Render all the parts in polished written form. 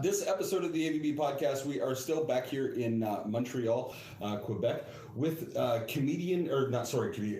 This episode of the AVB podcast, we are still back here in Montreal, Quebec, with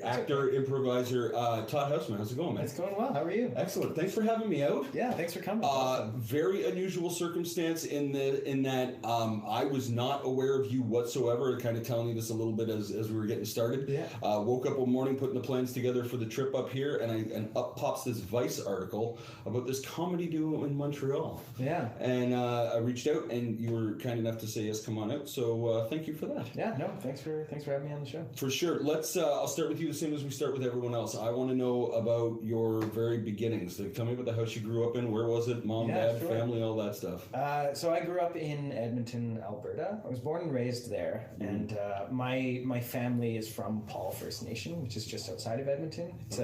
actor, improviser, Todd Houseman. How's it going, man? It's going well. How are you? Excellent. Thanks for having me out. Yeah, thanks for coming. Very unusual circumstance in that I was not aware of you whatsoever. Kind of telling you this a little bit as we were getting started. Yeah. Woke up one morning, putting the plans together for the trip up here, and up pops this Vice article about this comedy duo in Montreal. Yeah. And I reached out, and you were kind enough to say yes, come on out. So thank you for that. Yeah, no, thanks for having me on the show. For sure. Let's. I'll start with you the same as we start with everyone else. I want to know about your very beginnings. Like, tell me about the house you grew up in. Where was it? Mom, dad, sure. Family, all that stuff. So I grew up in Edmonton, Alberta. I was born and raised there, and my family is from Paul First Nation, which is just outside of Edmonton. It's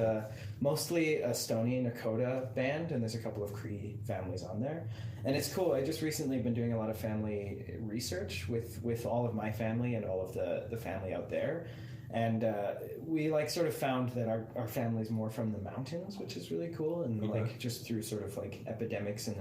mostly a Stoney Nakoda band, and there's a couple of Cree families on there. And it's cool. I just recently been doing a lot of family research with all of my family and all of the family out there. And we sort of found that our family's more from the mountains, which is really cool. And just through sort of epidemics in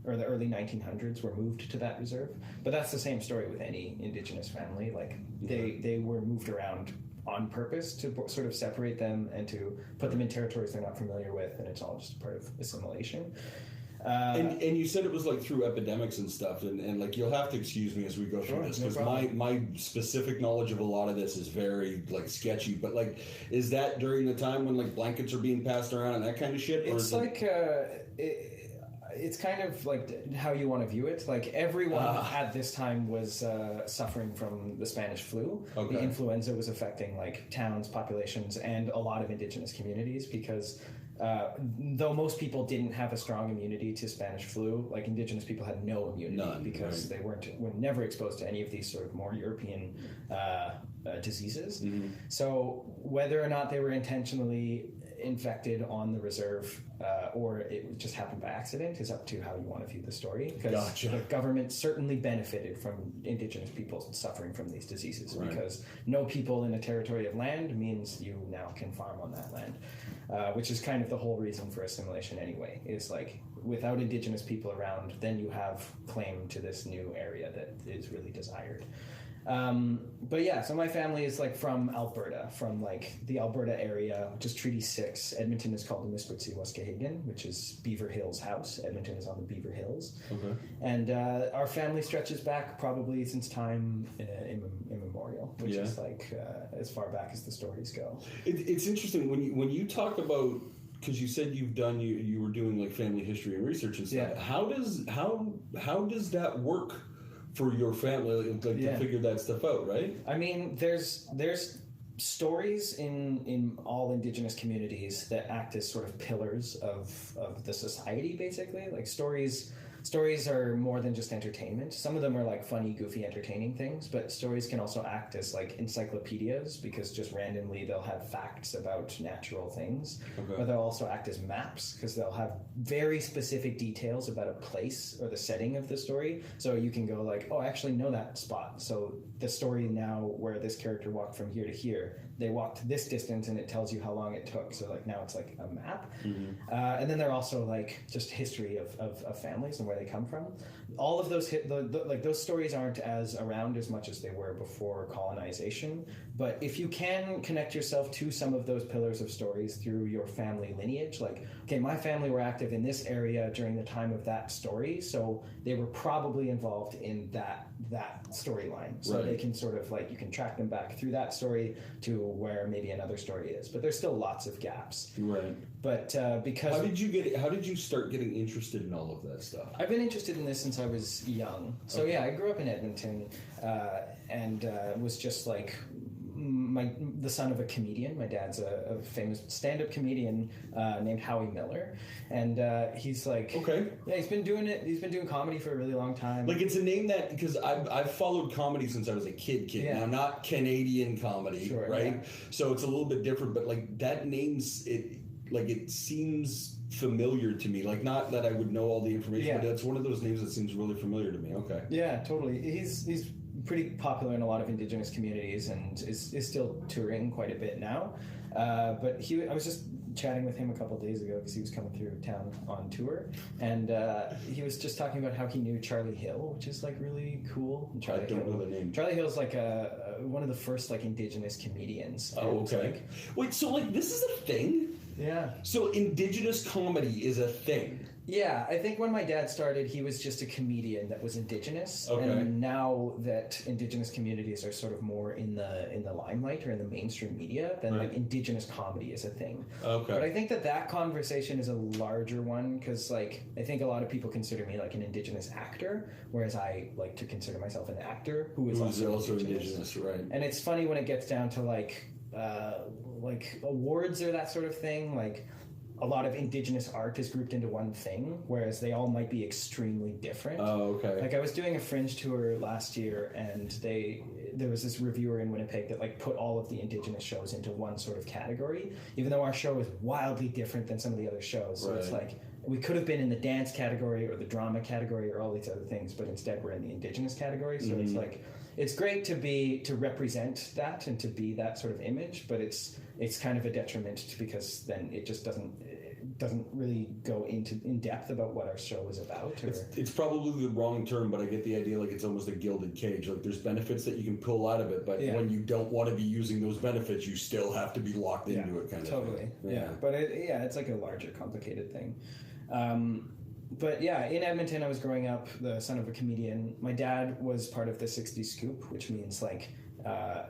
the early 1900s were moved to that reserve. But that's the same story with any Indigenous family. They were moved around on purpose to sort of separate them and to put them in territories they're not familiar with. And it's all just part of assimilation. And you said it was through epidemics and stuff, and you'll have to excuse me as we go through this, because my specific knowledge of a lot of this is very sketchy. But is that during the time when blankets are being passed around and that kind of shit? Or it's it's kind of how you want to view it. Everyone at this time was suffering from the Spanish flu. Okay. The influenza was affecting towns, populations, and a lot of Indigenous communities because though most people didn't have a strong immunity to Spanish flu, Indigenous people had no immunity because they were never exposed to any of these sort of more European diseases. Mm-hmm. So whether or not they were intentionally infected on the reserve or it just happened by accident is up to how you want to view the story, because the government certainly benefited from Indigenous people suffering from these diseases, because no people in a territory of land means you now can farm on that land, which is kind of the whole reason for assimilation anyway, is without Indigenous people around, then you have claim to this new area that is really desired. But yeah, so my family is from Alberta, from the Alberta area, which is Treaty 6. Edmonton is called Amiskwaci Waskihigan, which is Beaver Hills House. Edmonton is on the Beaver Hills. Okay. And our family stretches back probably since time immemorial, which is as far back as the stories go. It's interesting when you talk about, because you said you were doing family history and research and stuff. Yeah. How does that work for your family to figure that stuff out, right? I mean, there's stories in all Indigenous communities that act as sort of pillars of the society, basically. Stories are more than just entertainment. Some of them are funny, goofy, entertaining things, but stories can also act as encyclopedias, because just randomly they'll have facts about natural things. Okay. Or they'll also act as maps, because they'll have very specific details about a place or the setting of the story. So you can go I actually know that spot. So the story now where this character walked from here to here, they walked this distance and it tells you how long it took. So now it's a map. Mm-hmm. And then they're also just history of families and where they come from. All of those those stories aren't as around as much as they were before colonization, but if you can connect yourself to some of those pillars of stories through your family lineage, my family were active in this area during the time of that story, so they were probably involved in that storyline, so they can sort of you can track them back through that story to where maybe another story is, but there's still lots of gaps. Right. But because how did you start getting interested in all of that stuff? I've been interested in this since I was young. So I grew up in Edmonton and was just the son of a comedian. My dad's a famous stand-up comedian named Howie Miller, and he's he's been doing it. He's been doing comedy for a really long time. It's a name that, because I've followed comedy since I was a kid. Now, not Canadian comedy, right? Yeah. So it's a little bit different, but that name's it. It seems familiar to me. Not that I would know all the information, but it's one of those names that seems really familiar to me. Okay. Yeah, totally. He's pretty popular in a lot of Indigenous communities and is still touring quite a bit now. But I was just chatting with him a couple days ago because he was coming through town on tour, and he was just talking about how he knew Charlie Hill, which is like really cool. I don't know the name. Charlie Hill's like one of the first like Indigenous comedians. Oh, okay. Wait, so like this is a thing? Yeah. So Indigenous comedy is a thing. Yeah, I think when my dad started, he was just a comedian that was Indigenous, and now that Indigenous communities are sort of more in the limelight or in the mainstream media, then like Indigenous comedy is a thing. Okay. But I think that conversation is a larger one because like I think a lot of people consider me like an Indigenous actor, whereas I like to consider myself an actor who is also Indigenous, right? And it's funny when it gets down to like awards or that sort of thing, like. A lot of Indigenous art is grouped into one thing, whereas they all might be extremely different. Oh, okay. Like I was doing a Fringe tour last year, and there was this reviewer in Winnipeg that like put all of the Indigenous shows into one sort of category, even though our show is wildly different than some of the other shows. So it's like we could have been in the dance category or the drama category or all these other things, but instead we're in the Indigenous category. So it's like it's great to represent that and to be that sort of image, but it's kind of a detriment because then it just doesn't really go in depth about what our show is about. It's probably the wrong term, but I get the idea. Like it's almost a gilded cage. Like there's benefits that you can pull out of it, but when you don't want to be using those benefits, you still have to be locked into it. Kind of totally. Yeah, but it's like a larger, complicated thing. But yeah, in Edmonton, I was growing up the son of a comedian. My dad was part of the 60s Scoop, which means like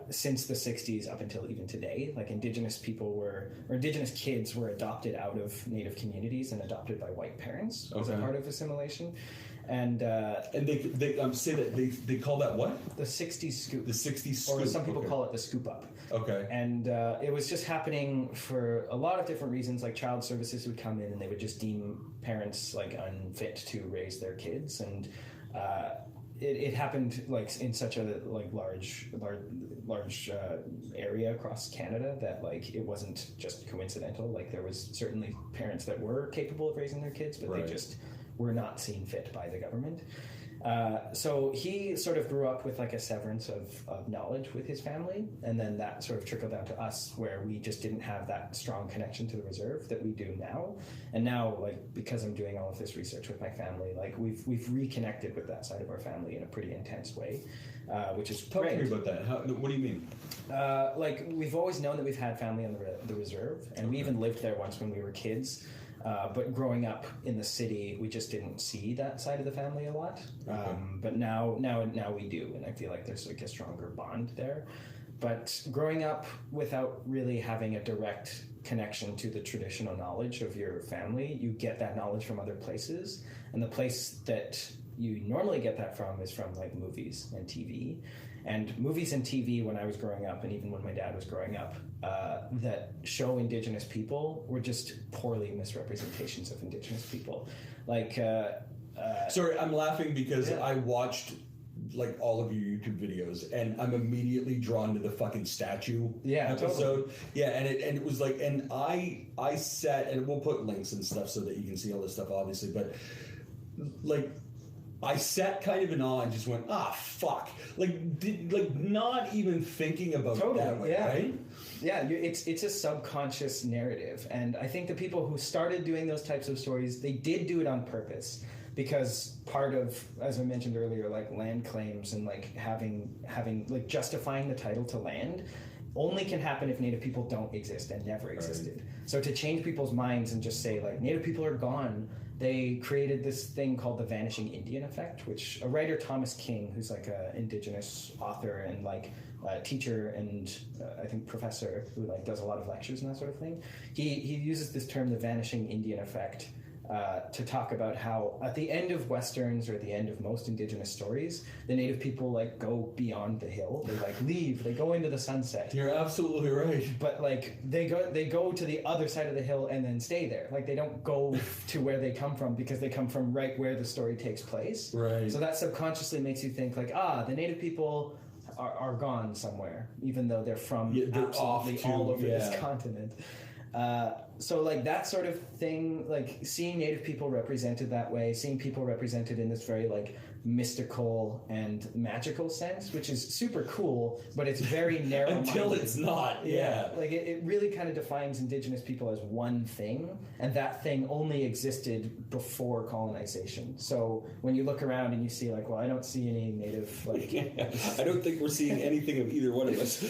since the 60s up until even today, like Indigenous kids were adopted out of Native communities and adopted by white parents as a part of assimilation. And they say that they call that what? The 60s Scoop. The 60s Scoop. Or some people call it the Scoop Up. Okay. And it was just happening for a lot of different reasons. Like child services would come in and they would just deem parents like unfit to raise their kids, and it happened like in such a like large area across Canada that like it wasn't just coincidental. Like there was certainly parents that were capable of raising their kids, but they just were not seen fit by the government. So he sort of grew up with like a severance of knowledge with his family, and then that sort of trickled down to us where we just didn't have that strong connection to the reserve that we do now. And now, like, because I'm doing all of this research with my family, like we've reconnected with that side of our family in a pretty intense way, which is great. Talk to me about that. What do you mean? Like we've always known that we've had family on the reserve, and we even lived there once when we were kids. But growing up in the city, we just didn't see that side of the family a lot. But now we do, and I feel like there's like a stronger bond there. But growing up without really having a direct connection to the traditional knowledge of your family, you get that knowledge from other places, and the place that you normally get that from is from like movies and TV. And movies and TV when I was growing up, and even when my dad was growing up, that show Indigenous people were just poorly misrepresentations of Indigenous people. Like, sorry, I'm laughing because I watched like all of your YouTube videos, and I'm immediately drawn to the fucking statue episode. Totally. Yeah, and it was like, and I sat, and we'll put links and stuff so that you can see all this stuff, obviously, but like. I sat kind of in awe and just went, fuck. Like not even thinking about it that way, right? Yeah, it's a subconscious narrative. And I think the people who started doing those types of stories, they did do it on purpose. Because part of, as I mentioned earlier, like land claims and like having like justifying the title to land only can happen if Native people don't exist and never existed. Right. So to change people's minds and just say like Native people are gone, they created this thing called the vanishing Indian effect, which a writer, Thomas King, who's like an Indigenous author and like teacher and I think professor who like does a lot of lectures and that sort of thing, he uses this term, the vanishing Indian effect, to talk about how at the end of Westerns or at the end of most Indigenous stories, the Native people like go beyond the hill. They like leave. They go into the sunset. You're absolutely right. But like they go to the other side of the hill and then stay there. Like they don't go to where they come from because they come from right where the story takes place. Right. So that subconsciously makes you think like, the Native people are gone somewhere, even though they're from absolutely all over this continent. So like that sort of thing, like seeing Native people represented that way, seeing people represented in this very like mystical and magical sense, which is super cool, but it's very narrow until it's not. Yeah. Like it really kind of defines Indigenous people as one thing, and that thing only existed before colonization. So when you look around and you see like, well, I don't see any Native like I don't think we're seeing anything of either one of us.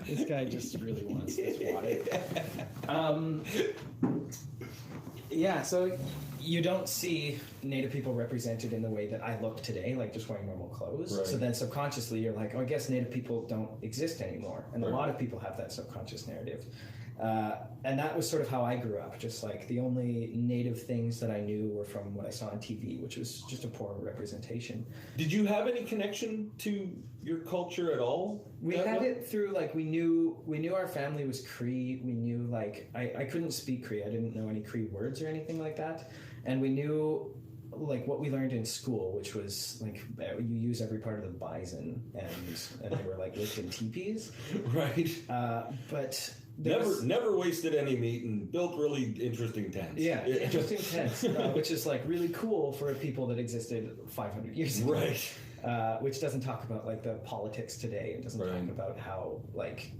This guy just really wants this water. Yeah, so you don't see Native people represented in the way that I look today, like just wearing normal clothes. Right. So then subconsciously you're like, oh, I guess Native people don't exist anymore. And a lot of people have that subconscious narrative. And that was sort of how I grew up. Just like the only Native things that I knew were from what I saw on TV, which was just a poor representation. Did you have any connection to your culture at all? We had it through like we knew our family was Cree. We knew like I couldn't speak Cree. I didn't know any Cree words or anything like that. And we knew like what we learned in school, which was like you use every part of the bison, and they were like lived in teepees. Right. But never wasted any meat and built really interesting tents. Yeah, interesting tents, which is like really cool for people that existed 500 years ago. Right. Which doesn't talk about like the politics today. It doesn't talk about how like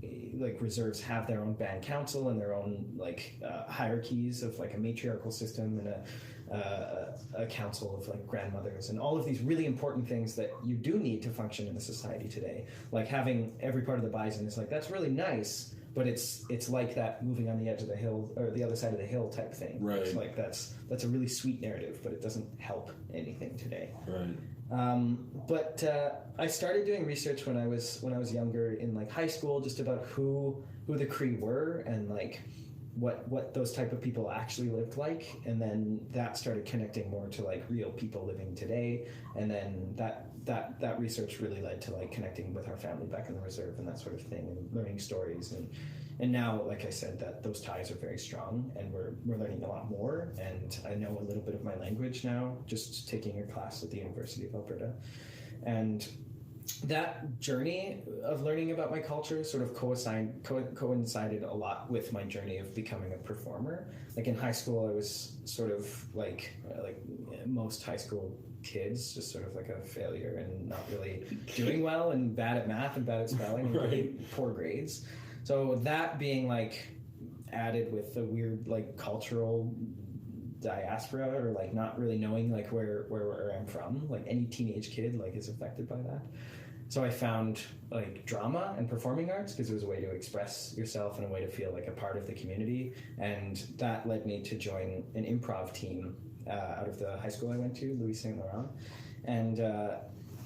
reserves have their own band council and their own like hierarchies of like a matriarchal system and a council of like grandmothers and all of these really important things that you do need to function in the society today. Like having every part of the bison is like, that's really nice, but it's like that moving on the edge of the hill or the other side of the hill type thing. Right. It's like that's a really sweet narrative, but it doesn't help anything today. Right. But I started doing research when I was younger in like high school, just about who the Cree were and like what those type of people actually lived like, and then that started connecting more to like real people living today, and then that research really led to like connecting with our family back in the reserve and that sort of thing, and learning stories, and now, like I said, that those ties are very strong, and we're learning a lot more, and I know a little bit of my language now, just taking a class at the University of Alberta, and that journey of learning about my culture sort of coincided a lot with my journey of becoming a performer. Like in high school, I was sort of like most high school kids, just sort of like a failure and not really doing well and bad at math and bad at spelling and really poor grades. So that being like added with the weird like cultural diaspora or like not really knowing like where I'm from, like any teenage kid like is affected by that. So I found like drama and performing arts because it was a way to express yourself and a way to feel like a part of the community, and that led me to join an improv team out of the high school I went to, Louis Saint Laurent, and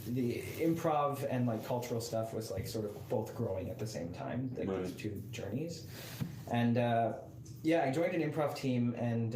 the improv and like cultural stuff was like sort of both growing at the same time, like these two journeys, and I joined an improv team and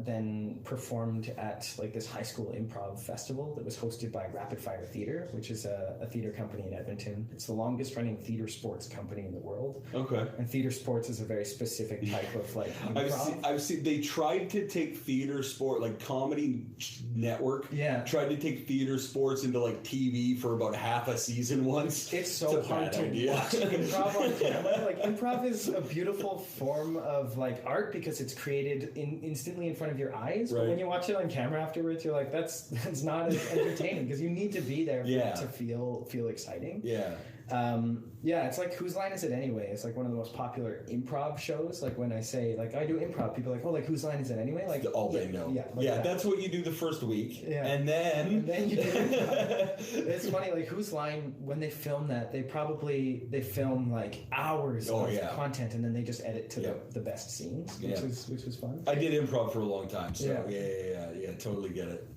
then performed at like this high school improv festival that was hosted by Rapid Fire Theatre, which is a theatre company in Edmonton. It's the longest running theatre sports company in the world. Okay. And theatre sports is a very specific type of like improv. I've seen they tried to take theatre sport, like Comedy Network. Yeah. Tried to take theatre sports into like TV for about half a season once. It's so hard to watch improv on camera. Like improv is a beautiful form of like art because it's created instantly in front of your eyes, but when you watch it on camera afterwards, you're like, that's not as entertaining because you need to be there for it to feel exciting. It's like Whose Line Is It Anyway? It's like one of the most popular improv shows. Like when I say like I do improv, people are like, oh, like Whose Line Is It Anyway? Like all they know. That's what you do the first week, and then you do improv. It's funny, like Whose Line, when they film that, they film like hours of content, and then they just edit to the best scenes, which was fun. I did improv for a long time, so totally get it.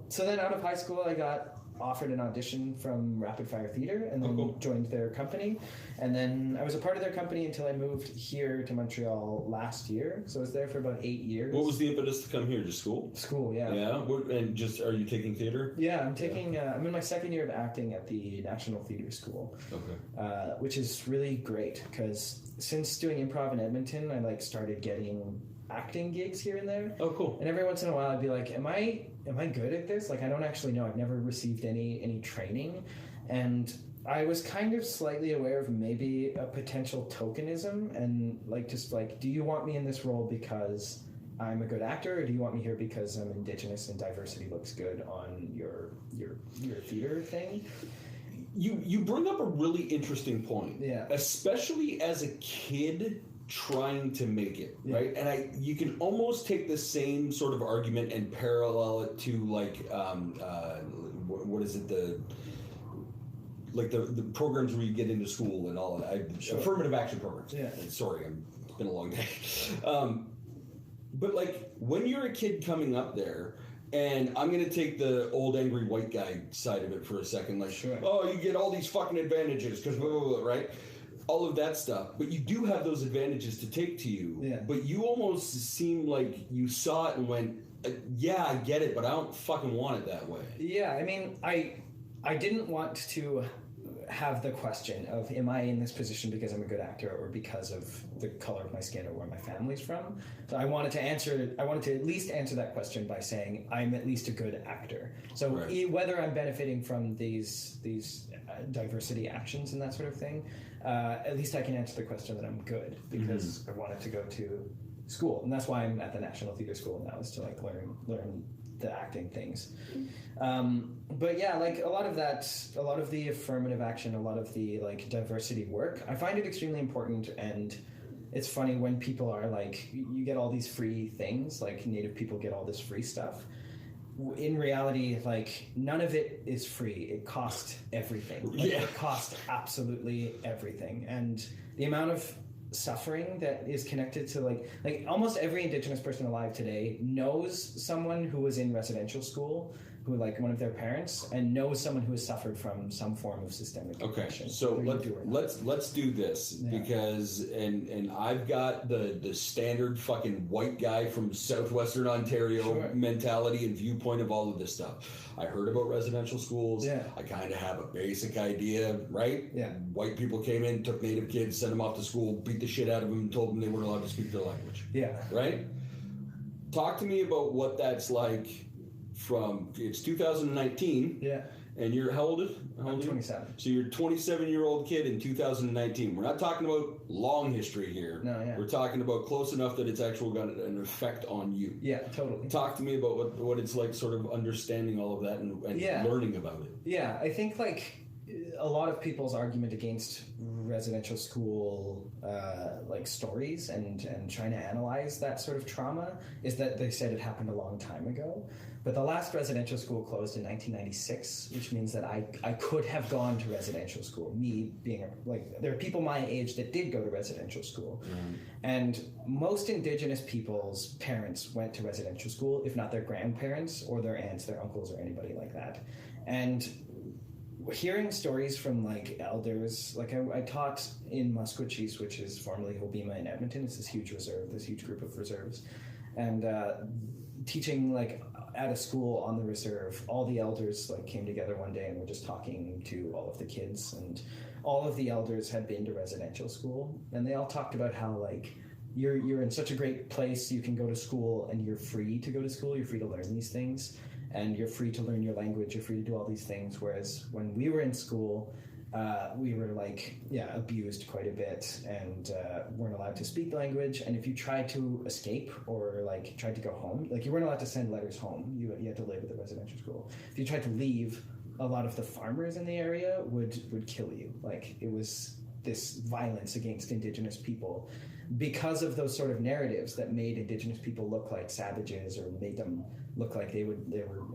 So then out of high school, I got offered an audition from Rapid Fire Theatre and then joined their company, and then I was a part of their company until I moved here to Montreal last year, so I was there for about 8 years. What was the impetus to come here? Just school? And just are you taking theatre? I'm taking I'm in my second year of acting at the National Theatre School, which is really great because since doing improv in Edmonton, I like started getting acting gigs here and there. Oh, cool. And every once in a while I'd be like, am I good at this? Like, I don't actually know. I've never received any training. And I was kind of slightly aware of maybe a potential tokenism and like just like, do you want me in this role because I'm a good actor, or do you want me here because I'm Indigenous and diversity looks good on your theater thing? You bring up a really interesting point. Yeah. Especially as a kid trying to make it, right? And you can almost take the same sort of argument and parallel it to like what is it, the programs where you get into school and all that. Affirmative action programs. Yeah. Sorry, it's been a long day. But like when you're a kid coming up there, and I'm going to take the old angry white guy side of it for a second. Like, oh, you get all these fucking advantages because blah, blah, blah, right? All of that stuff. But you do have those advantages to take to you. Yeah. But you almost seem like you saw it and went, yeah, I get it, but I don't fucking want it that way. Yeah, I mean, I didn't want to have the question of, am I in this position because I'm a good actor or because of the color of my skin or where my family's from? So I wanted to at least answer that question by saying I'm at least a good actor. So whether I'm benefiting from these diversity actions and that sort of thing, at least I can answer the question that I'm good because I wanted to go to school, and that's why I'm at the National Theatre School now, is to like learn the acting things. But yeah, like a lot of the affirmative action, a lot of the like diversity work, I find it extremely important. And it's funny when people are like, you get all these free things, like Native people get all this free stuff. In reality, like none of it is free. It costs everything. It costs absolutely everything. And the amount of suffering that is connected to like almost every Indigenous person alive today knows someone who was in residential school, who like one of their parents, and knows someone who has suffered from some form of systemic oppression. So let's do this because and I've got the standard fucking white guy from southwestern Ontario mentality and viewpoint of all of this stuff. I heard about residential schools. I kind of have a basic idea, right? White people came in, took Native kids, sent them off to school, beat the shit out of them, and told them they weren't allowed to speak their language. Right? Talk to me about what that's like. It's 2019. And you're how old? I'm 27. So you're a 27-year-old kid in 2019. We're not talking about long history here. No, We're talking about close enough that it's actually got an effect on you. Yeah, totally. Talk to me about what it's like, sort of understanding all of that and learning about it. Yeah, I think like a lot of people's argument against residential school like stories and trying to analyze that sort of trauma is that they said it happened a long time ago. But the last residential school closed in 1996, which means that I could have gone to residential school. Me being there are people my age that did go to residential school. And most Indigenous people's parents went to residential school, if not their grandparents or their aunts, their uncles, or anybody like that. And hearing stories from like elders, like I taught in Amiskwaci, which is formerly Hobima in Edmonton. It's this huge reserve, this huge group of reserves, and teaching like at a school on the reserve. All the elders like came together one day and were just talking to all of the kids, and all of the elders had been to residential school, and they all talked about how like you're in such a great place, you can go to school and you're free to go to school, you're free to learn these things. And you're free to learn your language, you're free to do all these things. Whereas when we were in school, we were abused quite a bit and weren't allowed to speak the language. And if you tried to escape or like tried to go home, like you weren't allowed to send letters home. You had to live at the residential school. If you tried to leave, a lot of the farmers in the area would kill you. Like it was this violence against Indigenous people because of those sort of narratives that made Indigenous people look like savages or made them look like they were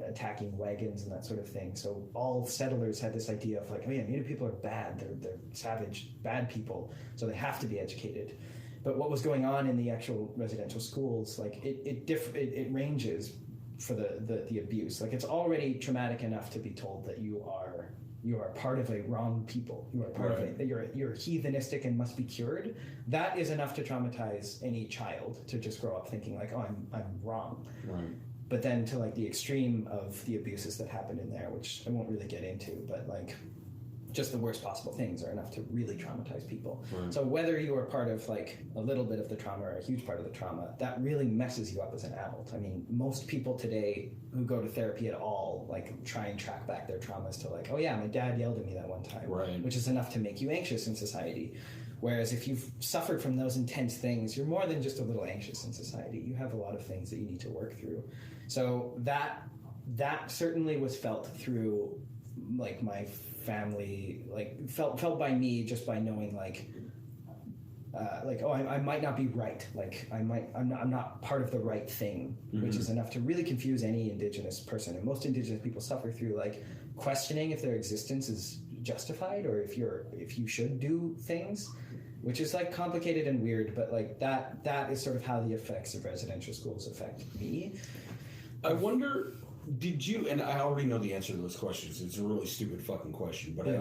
attacking wagons and that sort of thing. So all settlers had this idea of like, oh yeah, Native people are bad, they're savage, bad people, so they have to be educated. But what was going on in the actual residential schools, like it ranges for the abuse. Like it's already traumatic enough to be told that you are part of a wrong people. You are part of it. You're heathenistic and must be cured. That is enough to traumatize any child to just grow up thinking like, oh, I'm wrong. Right. But then to like the extreme of the abuses that happened in there, which I won't really get into, but like just the worst possible things are enough to really traumatize people. Right. So whether you are part of like a little bit of the trauma or a huge part of the trauma, that really messes you up as an adult. I mean, most people today who go to therapy at all, like try and track back their traumas to like, oh yeah, my dad yelled at me that one time, right. which is enough to make you anxious in society. Whereas if you've suffered from those intense things, you're more than just a little anxious in society. You have a lot of things that you need to work through. So that certainly was felt through like my family, like felt by me just by knowing like oh, I might not be right, like I'm not part of the right thing, mm-hmm. which is enough to really confuse any Indigenous person. And most Indigenous people suffer through like questioning if their existence is justified or if you should do things, which is like complicated and weird, but like that is sort of how the effects of residential schools affect me. I wonder, did you, and I already know the answer to those questions, it's a really stupid fucking question, but yeah.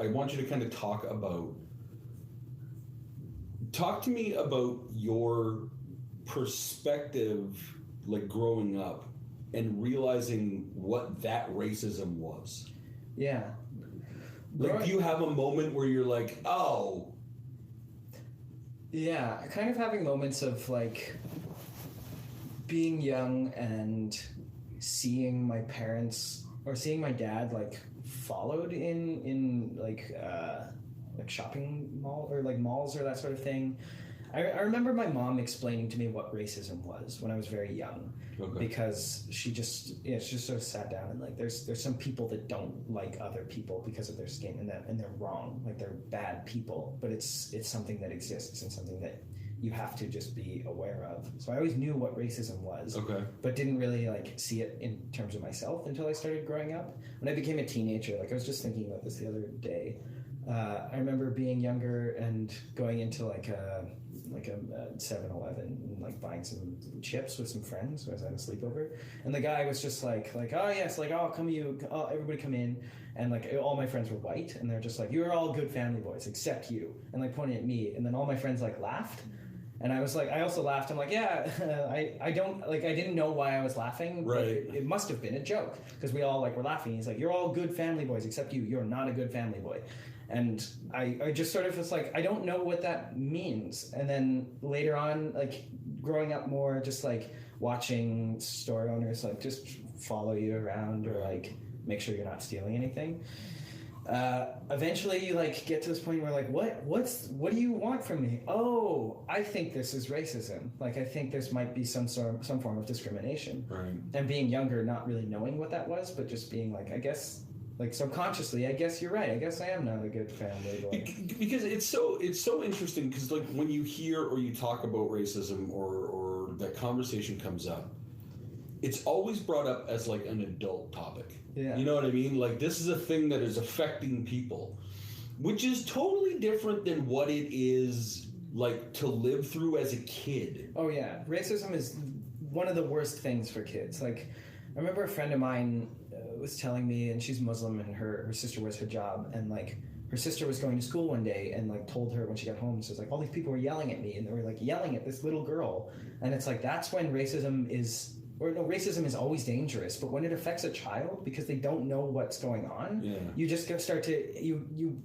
I want you to kind of talk to me about your perspective, like growing up and realizing what that racism was. Yeah. Like, do you have a moment where you're like, oh. Yeah, kind of having moments of like being young and seeing my parents or seeing my dad like followed in like shopping mall or like malls or that sort of thing. I remember my mom explaining to me what racism was when I was very young, because she just sort of sat down and like there's some people that don't like other people because of their skin and they're wrong, like they're bad people, but it's something that exists and something that you have to just be aware of. So I always knew what racism was, but didn't really like see it in terms of myself until I started growing up. When I became a teenager, like I was just thinking about this the other day. I remember being younger and going into like a 7-Eleven and like buying some chips with some friends. I was at a sleepover, and the guy was just like, oh yes, like, oh everybody come in, and like all my friends were white, and they're just like, you're all good family boys except you, and like pointing at me, and then all my friends like laughed, and I was like, I also laughed. I'm like, yeah, I didn't know why I was laughing. Right. It must have been a joke because we all like were laughing. He's like, you're all good family boys except you. You're not a good family boy. And I just sort of was like, I don't know what that means. And then later on, like growing up more, just like watching store owners like just follow you around or like make sure you're not stealing anything. Eventually you like get to this point where like, what do you want from me? Oh, I think this is racism. Like, I think this might be some form of discrimination. Right. And being younger, not really knowing what that was, but just being like, I guess, like subconsciously, I guess you're right. I guess I am not a good family boy. Because it's so interesting because like when you hear or you talk about racism or that conversation comes up, it's always brought up as like an adult topic. Yeah. You know what I mean? Like this is a thing that is affecting people, which is totally different than what it is like to live through as a kid. Oh yeah, racism is one of the worst things for kids. Like I remember a friend of mine was telling me, and she's Muslim, and her sister wears hijab, and like her sister was going to school one day and like told her when she got home, she was like, all these people were yelling at me, and they were like yelling at this little girl, and it's like that's when racism is always dangerous, but when it affects a child because they don't know what's going on, you just start to you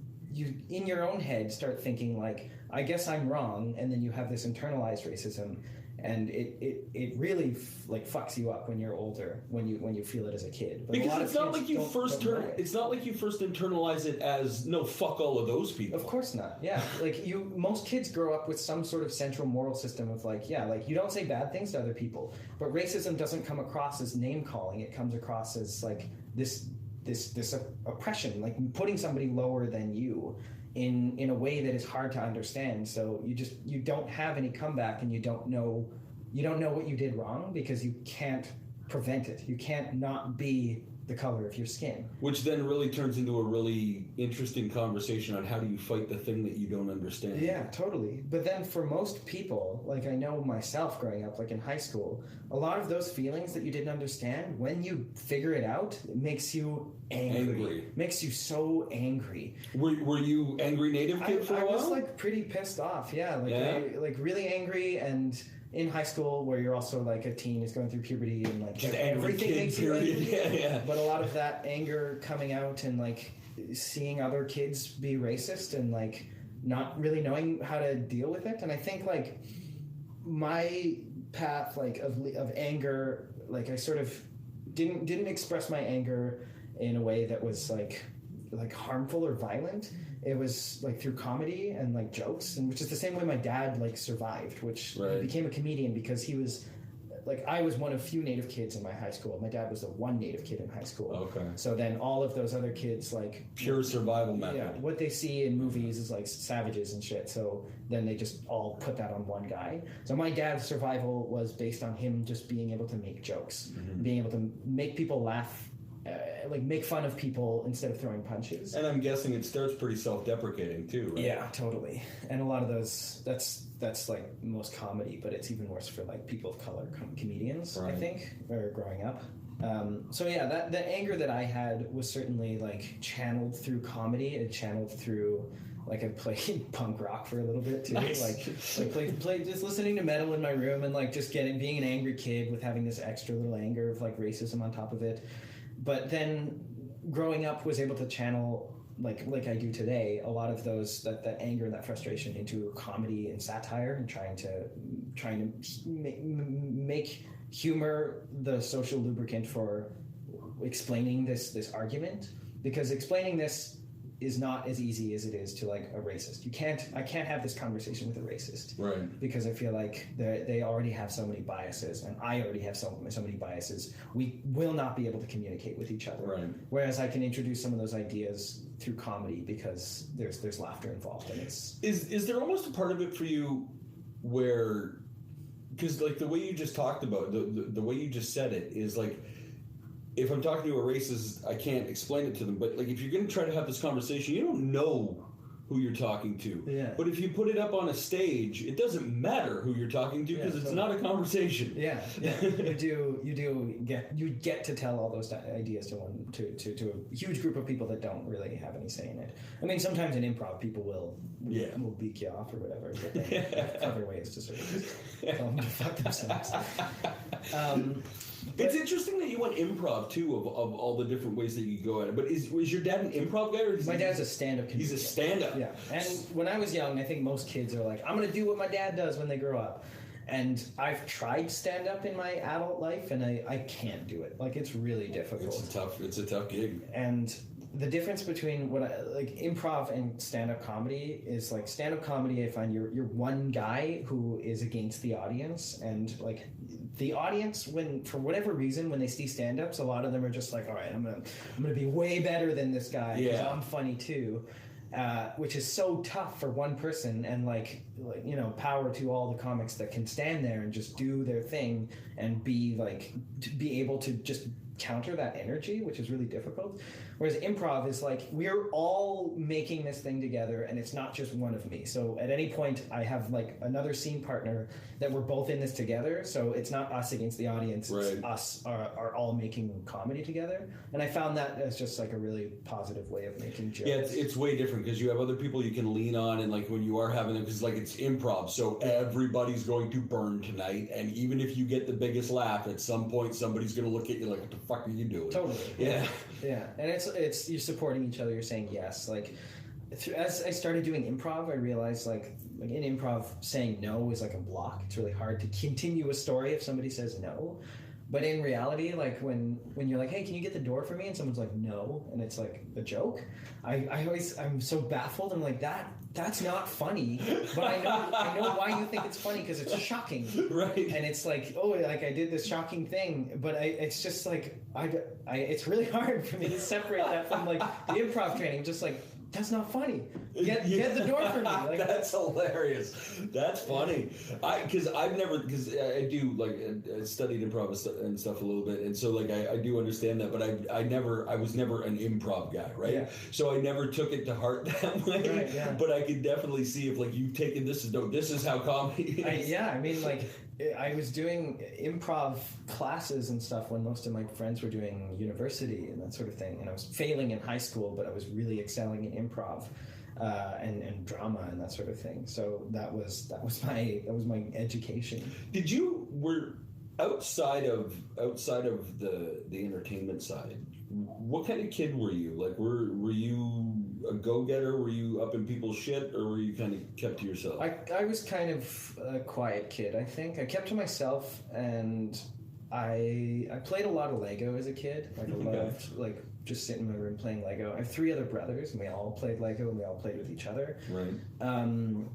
in your own head start thinking like, I guess I'm wrong, and then you have this internalized racism. And it really like fucks you up when you're older, when you feel it as a kid. But because it's not like you first internalize it as no, fuck all of those people. Of course not. Yeah, like most kids grow up with some sort of central moral system of like, yeah, like you don't say bad things to other people. But racism doesn't come across as name calling. It comes across as like this oppression, like putting somebody lower than you in a way that is hard to understand. So you don't have any comeback, and you don't know what you did wrong because you can't prevent it. You can't not be the color of your skin. Which then really turns into a really interesting conversation on how do you fight the thing that you don't understand. Yeah, totally. But then for most people, like I know myself growing up, like in high school, a lot of those feelings that you didn't understand, when you figure it out, it makes you angry. Makes you so angry. Were you angry native kid for a while? I was like pretty pissed off, yeah. Like really angry, and in high school where you're also like a teen is going through puberty and like just everything makes you angry. Yeah. But a lot of that anger coming out and like seeing other kids be racist and like not really knowing how to deal with it. And I think like my path like of anger, like I sort of didn't express my anger in a way that was like harmful or violent. It was like through comedy and like jokes, and which is the same way my dad like survived, which he became a comedian because he was like, I was one of few Native kids in my high school. My dad was the one Native kid in high school. Okay. So then all of those other kids like pure survival method. Yeah, what they see in movies is like savages and shit. So then they just all put that on one guy. So my dad's survival was based on him just being able to make jokes, being able to make people laugh. Like make fun of people instead of throwing punches. And I'm guessing it starts pretty self-deprecating too, right? Yeah, totally. And a lot of those, that's like most comedy, but it's even worse for like people of color comedians, right. I think, or growing up. So yeah, that anger that I had was certainly like channeled through comedy. It channeled through, like I played punk rock for a little bit too. Nice. Like played just listening to metal in my room and like just being an angry kid with having this extra little anger of like racism on top of it. But then growing up was able to channel like I do today a lot of those that anger and that frustration into comedy and satire and trying to make humor the social lubricant for explaining this argument, because explaining this is not as easy as it is to like a racist. I can't have this conversation with a racist, right? Because I feel like they already have so many biases, and I already have so many biases. We will not be able to communicate with each other. Right. Whereas I can introduce some of those ideas through comedy because there's laughter involved, and it's is there almost a part of it for you where, because like the way you just talked about the way you just said it is like, if I'm talking to a racist, I can't explain it to them. But like, if you're going to try to have this conversation, you don't know who you're talking to. Yeah. But if you put it up on a stage, it doesn't matter who you're talking to because it's not a conversation. Yeah. you get to tell all those ideas to a huge group of people that don't really have any say in it. I mean, sometimes in improv, people will beak you off or whatever, but they have other ways to sort of tell them to fuck themselves. It's interesting that you went improv too, of all the different ways that you could go at it. But was your dad an improv guy? Or my dad's a stand-up comedian. He's a stand-up. Yeah. And when I was young, I think most kids are like, I'm going to do what my dad does when they grow up. And I've tried stand-up in my adult life, and I can't do it. Like, it's really difficult. It's a tough gig. And the difference between improv and stand-up comedy is like stand-up comedy, I find you're one guy who is against the audience, and like the audience, when for whatever reason when they see stand-ups, a lot of them are just like, all right, I'm gonna be way better than this guy because I'm funny too. Which is so tough for one person, and like power to all the comics that can stand there and just do their thing and be able to just counter that energy, which is really difficult. Whereas improv is like, we're all making this thing together, and it's not just one of me. So at any point, I have like another scene partner that we're both in this together. So it's not us against the audience. Right. It's us are all making comedy together. And I found that as just like a really positive way of making jokes. Yeah, it's way different because you have other people you can lean on, and like when you are having them, because like it's improv, so everybody's going to burn tonight, and even if you get the biggest laugh, at some point somebody's going to look at you like, what the fuck are you doing? Totally. Yeah. Yeah, and it's you're supporting each other. You're saying yes. Like as I started doing improv, I realized like in improv, saying no is like a block. It's really hard to continue a story if somebody says no. But in reality, like when you're like, hey, can you get the door for me? And someone's like, no, and it's like a joke. I'm so baffled. I'm like, that's not funny, but I know why you think it's funny, because it's shocking, right? And it's like, oh, like I did this shocking thing, but it's just like it's really hard for me to separate that from like the improv training. Just like, that's not funny. Get the door for me. Like, that's hilarious. That's funny. I do like I studied improv and stuff a little bit, and so like I do understand that, but I was never an improv guy, right? Yeah. So I never took it to heart that way. Right, yeah. But I could definitely see if like you've taken this is how comedy is. I mean, like I was doing improv classes and stuff when most of my friends were doing university and that sort of thing, and I was failing in high school, but I was really excelling in improv. and drama and that sort of thing. So that was my education. Were outside of the entertainment side, what kind of kid were you? Like, were you a go-getter? Were you up in people's shit, or were you kind of kept to yourself? I was kind of a quiet kid, I think. I kept to myself, and I played a lot of Lego as a kid. Like, I loved, like, just sitting in my room playing Lego. I have 3 other brothers, and we all played Lego, and we all played with each other. Right.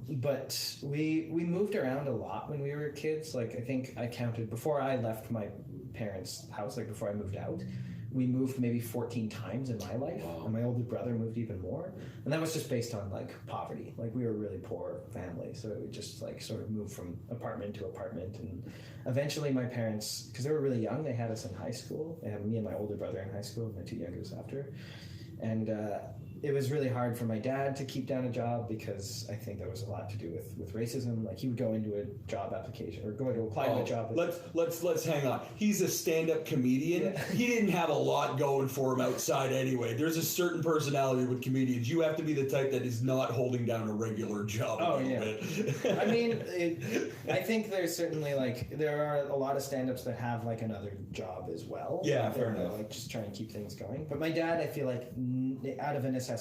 But we moved around a lot when we were kids. Like, I think I counted, before I left my parents' house, like before I moved out, we moved maybe 14 times in my life. Wow. And my older brother moved even more. And that was just based on, like, poverty. Like, we were a really poor family, so we just, like, sort of moved from apartment to apartment. And eventually my parents, because they were really young, they had us in high school. They had me and my older brother in high school, and my 2 youngers after. And it was really hard for my dad to keep down a job, because I think there was a lot to do with racism. Like, he would go into a job application or go to apply to a job. Let's hang on. He's a stand-up comedian. Yeah. He didn't have a lot going for him outside anyway. There's a certain personality with comedians. You have to be the type that is not holding down a regular job. Oh, yeah. I mean, I think there's certainly, like, there are a lot of stand-ups that have, like, another job as well. Yeah, fair enough. Like, just trying to keep things going. But my dad, I feel like, out of a necessity,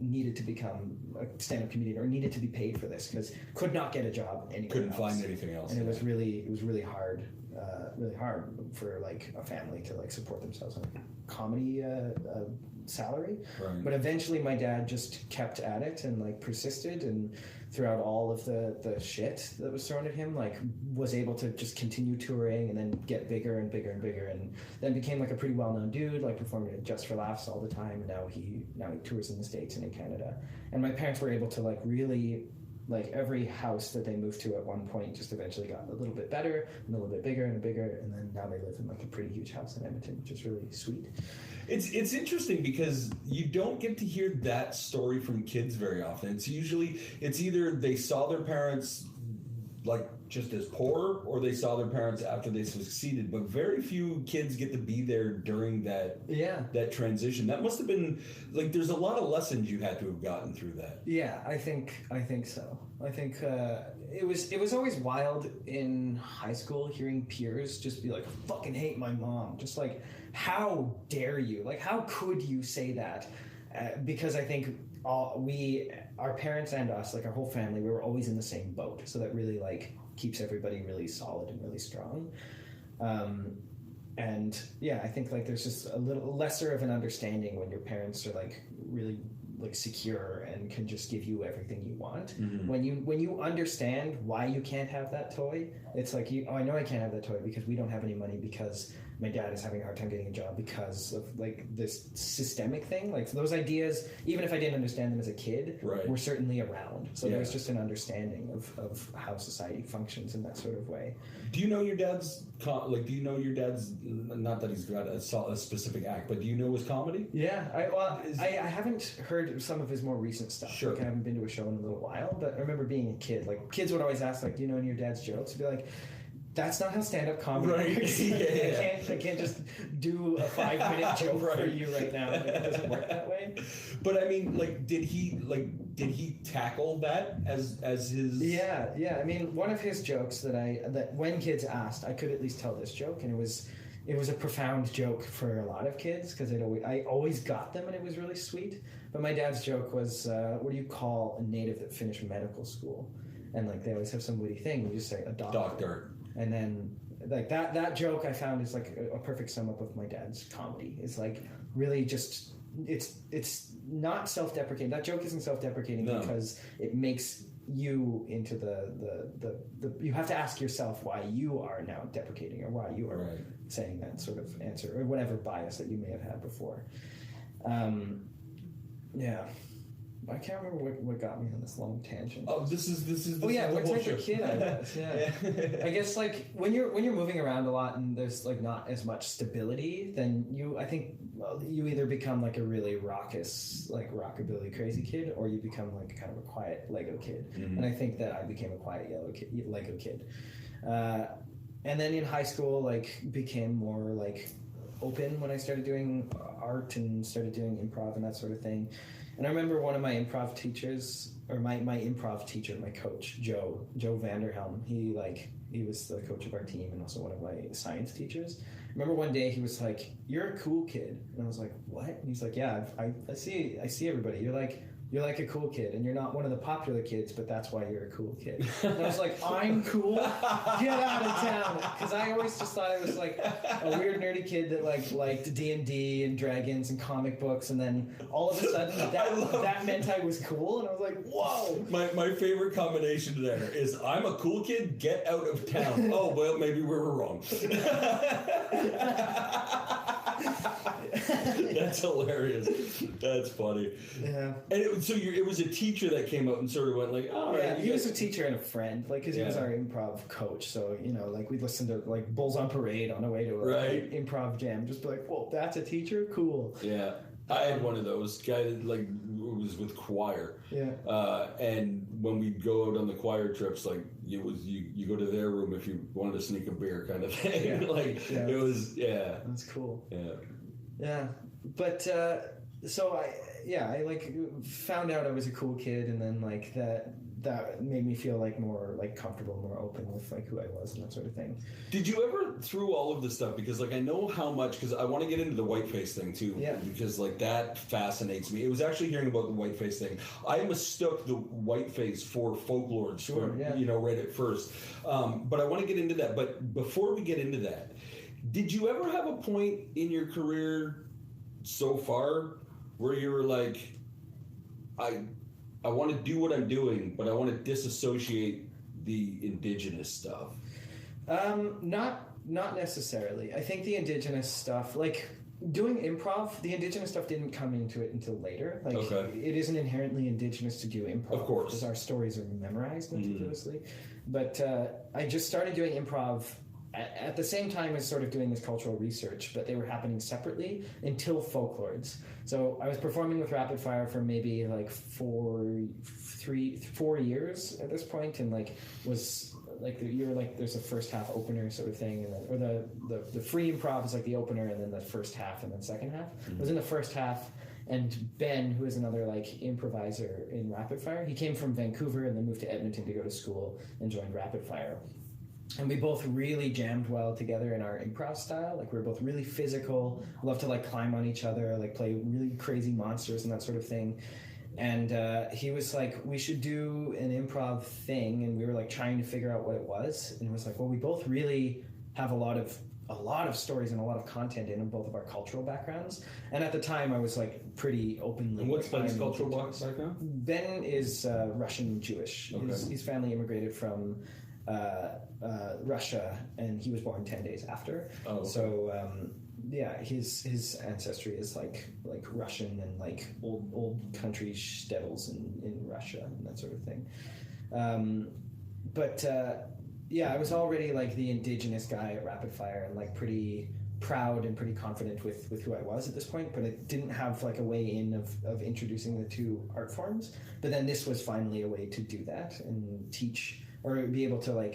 needed to become a stand-up comedian, or needed to be paid for this, because could not get a job anywhere Couldn't find anything else. And it was really hard for, like, a family to, like, support themselves on a comedy salary. Right. But eventually my dad just kept at it and, like, persisted, and throughout all of the shit that was thrown at him, like, was able to just continue touring and then get bigger and bigger and bigger, and then became, like, a pretty well-known dude, like, performing at Just for Laughs all the time. And now he tours in the States and in Canada. And my parents were able to, like, really, like, every house that they moved to at one point just eventually got a little bit better and a little bit bigger and bigger, and then now they live in, like, a pretty huge house in Edmonton, which is really sweet. It's interesting, because you don't get to hear that story from kids very often. It's either they saw their parents, like, just as poor, or they saw their parents after they succeeded, but very few kids get to be there during that transition. That must have been, like, there's a lot of lessons you had to have gotten through that. Yeah, I think so. I think it was always wild in high school hearing peers just be like, I fucking hate my mom. Just like, how dare you? Like, how could you say that? Because I think our parents and us, like, our whole family, we were always in the same boat. So that really, like, keeps everybody really solid and really strong. And yeah, I think, like, there's just a little lesser of an understanding when your parents are, like, really, like, secure and can just give you everything you want. Mm-hmm. When you understand why you can't have that toy, it's like, I know I can't have that toy because we don't have any money, because my dad is having a hard time getting a job because of, like, this systemic thing. Like, those ideas, even if I didn't understand them as a kid, right, were certainly around. So there's just an understanding of how society functions in that sort of way. Do you know your dad's, not that he's got a specific act, but do you know his comedy? Yeah, I haven't heard some of his more recent stuff. Sure. Like, I haven't been to a show in a little while, but I remember being a kid, like, kids would always ask, like, do you know any of your dad's jokes? I'd be like, that's not how stand-up comedy works. I can't just do a 5-minute joke for you right now. Like, it doesn't work that way. But I mean, like, did he tackle that as his? Yeah. I mean, one of his jokes that when kids asked, I could at least tell this joke, and it was a profound joke for a lot of kids, because I always got them, and it was really sweet. But my dad's joke was, what do you call a native that finished medical school? And, like, they always have some witty thing. You just say a doctor. And then, like, that joke I found is, like, a perfect sum up of my dad's comedy. It's, like, really just, it's not self-deprecating. That joke isn't self-deprecating because it makes you into the you have to ask yourself why you are now deprecating, or why you are saying that sort of answer, or whatever bias that you may have had before. I can't remember what got me on this long tangent. Oh, this is. Oh yeah, what type of kid I was? Yeah. I guess, like, when you're moving around a lot and there's, like, not as much stability, then you either become, like, a really raucous, like, rockabilly crazy kid, or you become, like, kind of a quiet Lego kid. Mm-hmm. And I think that I became a quiet Lego kid. And then in high school, like, became more, like, open when I started doing art and started doing improv and that sort of thing. And I remember one of my improv teachers, or my improv teacher, my coach, Joe Vanderhelm, he was the coach of our team and also one of my science teachers. I remember one day he was like, "You're a cool kid." And I was like, "What?" And he's like, "Yeah, I see everybody. You're like a cool kid, and you're not one of the popular kids, but that's why you're a cool kid." And I was like, "I'm cool? Get out of town!" Because I always just thought I was like a weird nerdy kid that liked D&D and dragons and comic books, and then all of a sudden that meant I was cool, and I was like, "Whoa!" My favorite combination there is I'm a cool kid. Get out of town. Oh well, maybe we were wrong. That's hilarious. That's funny. Yeah. And it was a teacher that came out and sort of went like, "Oh, yeah." He was a teacher and a friend, because he was our improv coach. So we'd listen to Bulls on Parade on the way to a improv jam. Just be like, "Whoa, that's a teacher? Cool." Yeah. I had one of those guy that was with choir. Yeah. And when we'd go out on the choir trips, you go to their room if you wanted to sneak a beer kind of thing. Yeah. It was That's cool. Yeah. Yeah. But so I found out I was a cool kid, and then that made me feel more comfortable, more open with who I was and that sort of thing. Did you ever, through all of this stuff, because I know how much, because I want to get into the Whiteface thing too, because that fascinates me. It was actually hearing about the Whiteface thing. I mistook the Whiteface for Folk Lordz, right at first. But I want to get into that. But before we get into that, did you ever have a point in your career so far where you were like, I want to do what I'm doing, but I want to disassociate the Indigenous stuff? Not necessarily. I think the Indigenous stuff, doing improv, the Indigenous stuff didn't come into it until later. It isn't inherently Indigenous to do improv. Of course. Because our stories are memorized meticulously. But I just started doing improv at the same time as sort of doing this cultural research, but they were happening separately until Folk Lordz. So I was performing with Rapid Fire for maybe 4 years at this point, and was there's a first half opener sort of thing, and then, or the free improv is the opener, and then the first half and then second half. I was in the first half, and Ben, who is another improviser in Rapid Fire, he came from Vancouver and then moved to Edmonton to go to school and joined Rapid Fire. And we both really jammed well together in our improv style. We were both really physical, love to climb on each other, play really crazy monsters and that sort of thing. And he was like, "We should do an improv thing," and we were trying to figure out what it was. And it was well, we both really have a lot of stories and a lot of content in both of our cultural backgrounds. And at the time, I was pretty openly. And what's Ben's cultural background? Ben is Russian Jewish. Okay. His family immigrated from Russia, and he was born 10 days after. Oh, okay. So his ancestry is Russian and old country shtetls in Russia and that sort of thing. I was already the Indigenous guy at Rapid Fire and pretty proud and pretty confident with who I was at this point, but I didn't have a way in of introducing the two art forms. But then this was finally a way to do that and teach, or be able to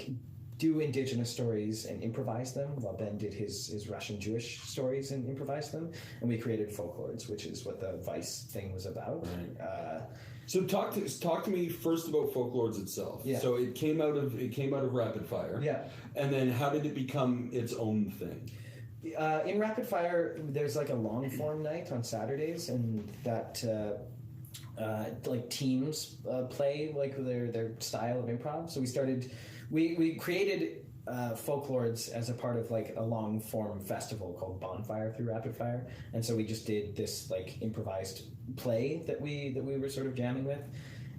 do Indigenous stories and improvise them, while Ben did his Russian Jewish stories and improvised them. And we created Folk Lordz, which is what the Vice thing was about. Right. So talk to me first about Folk Lordz itself. Yeah. So it came out of Rapid Fire. Yeah. And then how did it become its own thing? In Rapid Fire, there's a long form night on Saturdays, and that teams play their style of improv. So we created Folk Lordz as a part of a long form festival called Bonfire through Rapid Fire, and so we just did this improvised play that we were sort of jamming with,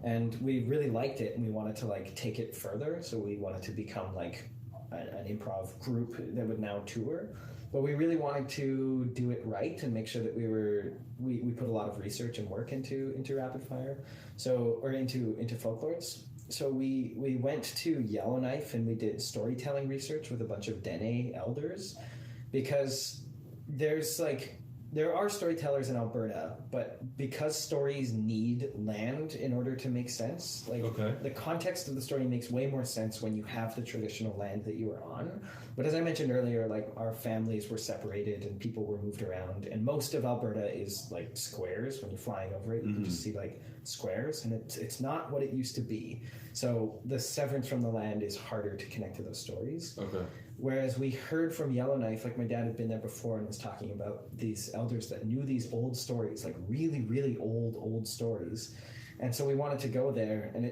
and we really liked it, and we wanted to take it further. So we wanted to become an improv group that would now tour. But we really wanted to do it right and make sure that we put a lot of research and work into Rapid Fire, into Folk Lordz. So we went to Yellowknife and we did storytelling research with a bunch of Dene elders, because there's there are storytellers in Alberta, but because stories need land in order to make sense, like the context of the story makes way more sense when you have the traditional land that you are on. But as I mentioned earlier, like our families were separated and people were moved around, and most of Alberta is like squares. When you're flying over it, you can just see like squares, and it's not what it used to be. So the severance from the land is harder to connect to those stories. Okay. Whereas we heard from Yellowknife, like my dad had been there before and was talking about these elders that knew these old stories, like really, really old stories. And so we wanted to go there, and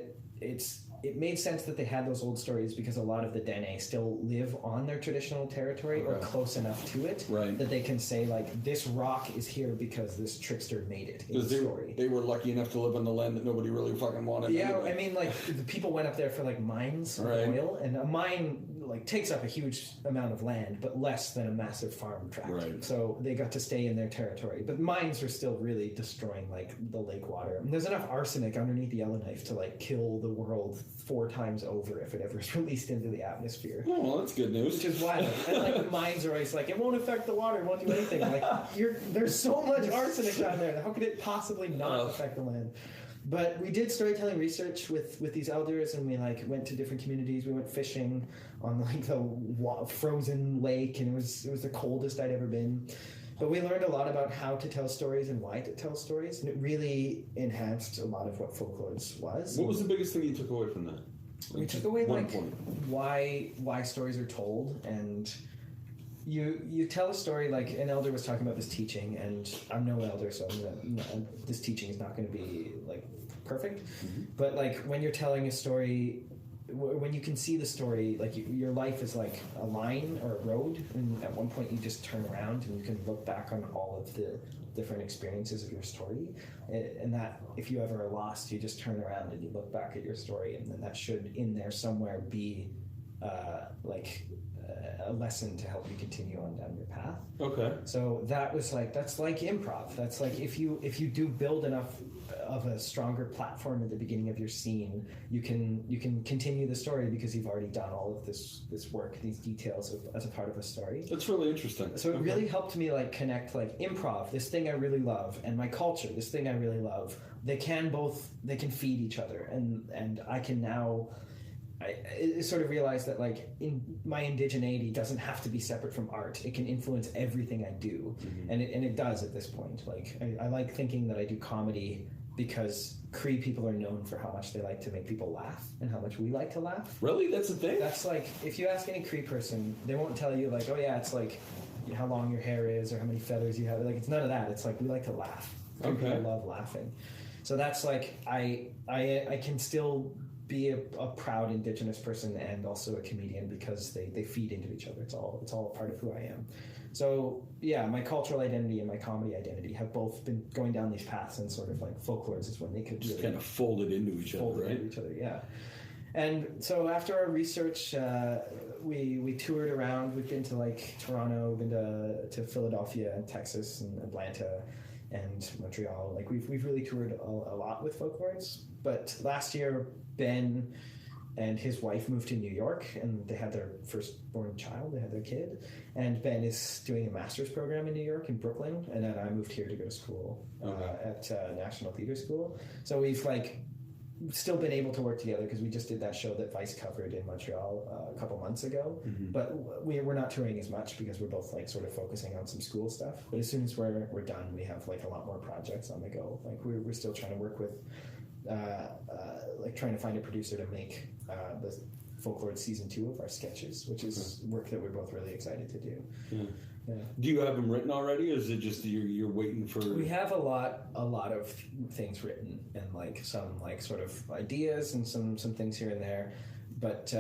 it made sense that they had those old stories because a lot of the Dene still live on their traditional territory or close enough to it that they can say, like, this rock is here because this trickster made it in the story. They were lucky enough to live on the land that nobody really fucking wanted. Yeah, anyway. I mean, like, the people went up there for, like, mines of oil, and a mine, like, takes up a huge amount of land, but less than a massive farm tract. Right. So they got to stay in their territory. But mines are still really destroying, like, the lake water. And there's enough arsenic underneath the Yellowknife to, like, kill the world 4 times over if it ever is released into the atmosphere. Oh, well, that's good news. Which is wild. And, like, the mines are always like, it won't affect the water, it won't do anything. Like, there's so much arsenic down there. How could it possibly not affect the land? But we did storytelling research with these elders, and we like went to different communities. We went fishing on like the frozen lake, and it was the coldest I'd ever been. But we learned a lot about how to tell stories and why to tell stories, and it really enhanced a lot of what Folk Lordz was. What was the biggest thing you took away from that? We took away like why stories are told, and you tell a story. Like an elder was talking about this teaching, and I'm no elder, so this teaching is not going to be like perfect. But like when you're telling a story, when you can see the story, like your life is like a line or a road, and at one point you just turn around and you can look back on all of the different experiences of your story, and that if you ever are lost, you just turn around and you look back at your story, and then that should in there somewhere be a lesson to help you continue on down your path. Okay. So that's like improv. That's like if you do build enough of a stronger platform at the beginning of your scene, you can continue the story because you've already done all of this work, these details as a part of a story. That's really interesting. So it really helped me like connect like improv, this thing I really love, and my culture, this thing I really love. They can feed each other, and I can now. I sort of realized that like in my indigeneity doesn't have to be separate from art. It can influence everything I do, and it does at this point. Like I like thinking that I do comedy because Cree people are known for how much they like to make people laugh and how much we like to laugh. Really? That's a thing? That's like, if you ask any Cree person, they won't tell you like, oh yeah, it's like how long your hair is or how many feathers you have. Like, it's none of that. It's like, we like to laugh. Okay. People love laughing. So that's like, I can still be a proud Indigenous person and also a comedian because they feed into each other. It's all a part of who I am. So yeah, my cultural identity and my comedy identity have both been going down these paths, and sort of like Folk Lordz is when they could just really kind of fold it into each other, right? Into each other, yeah. And so after our research, we toured around. We've been to like Toronto, we've been to Philadelphia and Texas and Atlanta and Montreal. Like we've really toured a lot with Folk Lordz. But last year, Ben and his wife moved to New York, and they had their firstborn child. They had their kid, and Ben is doing a master's program in New York, in Brooklyn, and then I moved here to go to school at National Theatre School. So we've like still been able to work together because we just did that show that Vice covered in Montreal a couple months ago. But we're not touring as much because we're both like sort of focusing on some school stuff. But as soon as we're done, we have like a lot more projects on the go. Like we're still trying to work with. Like trying to find a producer to make the Folk Lordz season 2 of our sketches, which is work that we're both really excited to do. Yeah. Do you have them written already, or is it just you're waiting for? We have a lot of things written, and like some like sort of ideas and some things here and there, but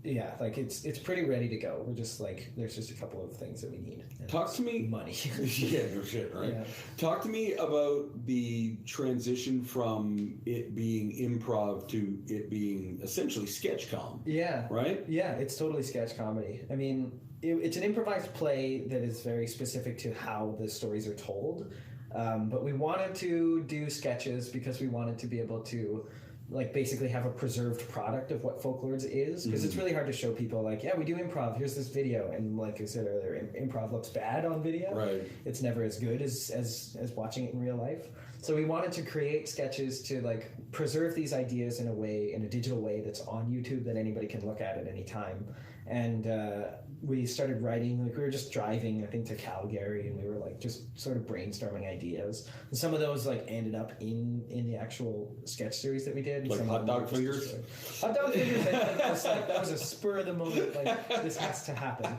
yeah, like it's pretty ready to go. We're just like, there's just a couple of things that we need. Talk to me. Money. Yeah, no shit, right? Yeah. Talk to me about the transition from it being improv to it being essentially sketch com. Yeah. Right? Yeah, it's totally sketch comedy. I mean, it's an improvised play that is very specific to how the stories are told. But we wanted to do sketches because we wanted to be able to like basically have a preserved product of what Folk Lordz is, because it's really hard to show people like, yeah, we do improv, here's this video, and like I said earlier, improv looks bad on video. Right. It's never as good as watching it in real life. So we wanted to create sketches to like preserve these ideas in a digital way that's on YouTube that anybody can look at any time. And we started writing, like we were just driving, I think, to Calgary, and we were like just sort of brainstorming ideas. And some of those like ended up in the actual sketch series that we did. Like hot dog fingers? Hot dog fingers, I think that was a spur of the moment, like this has to happen.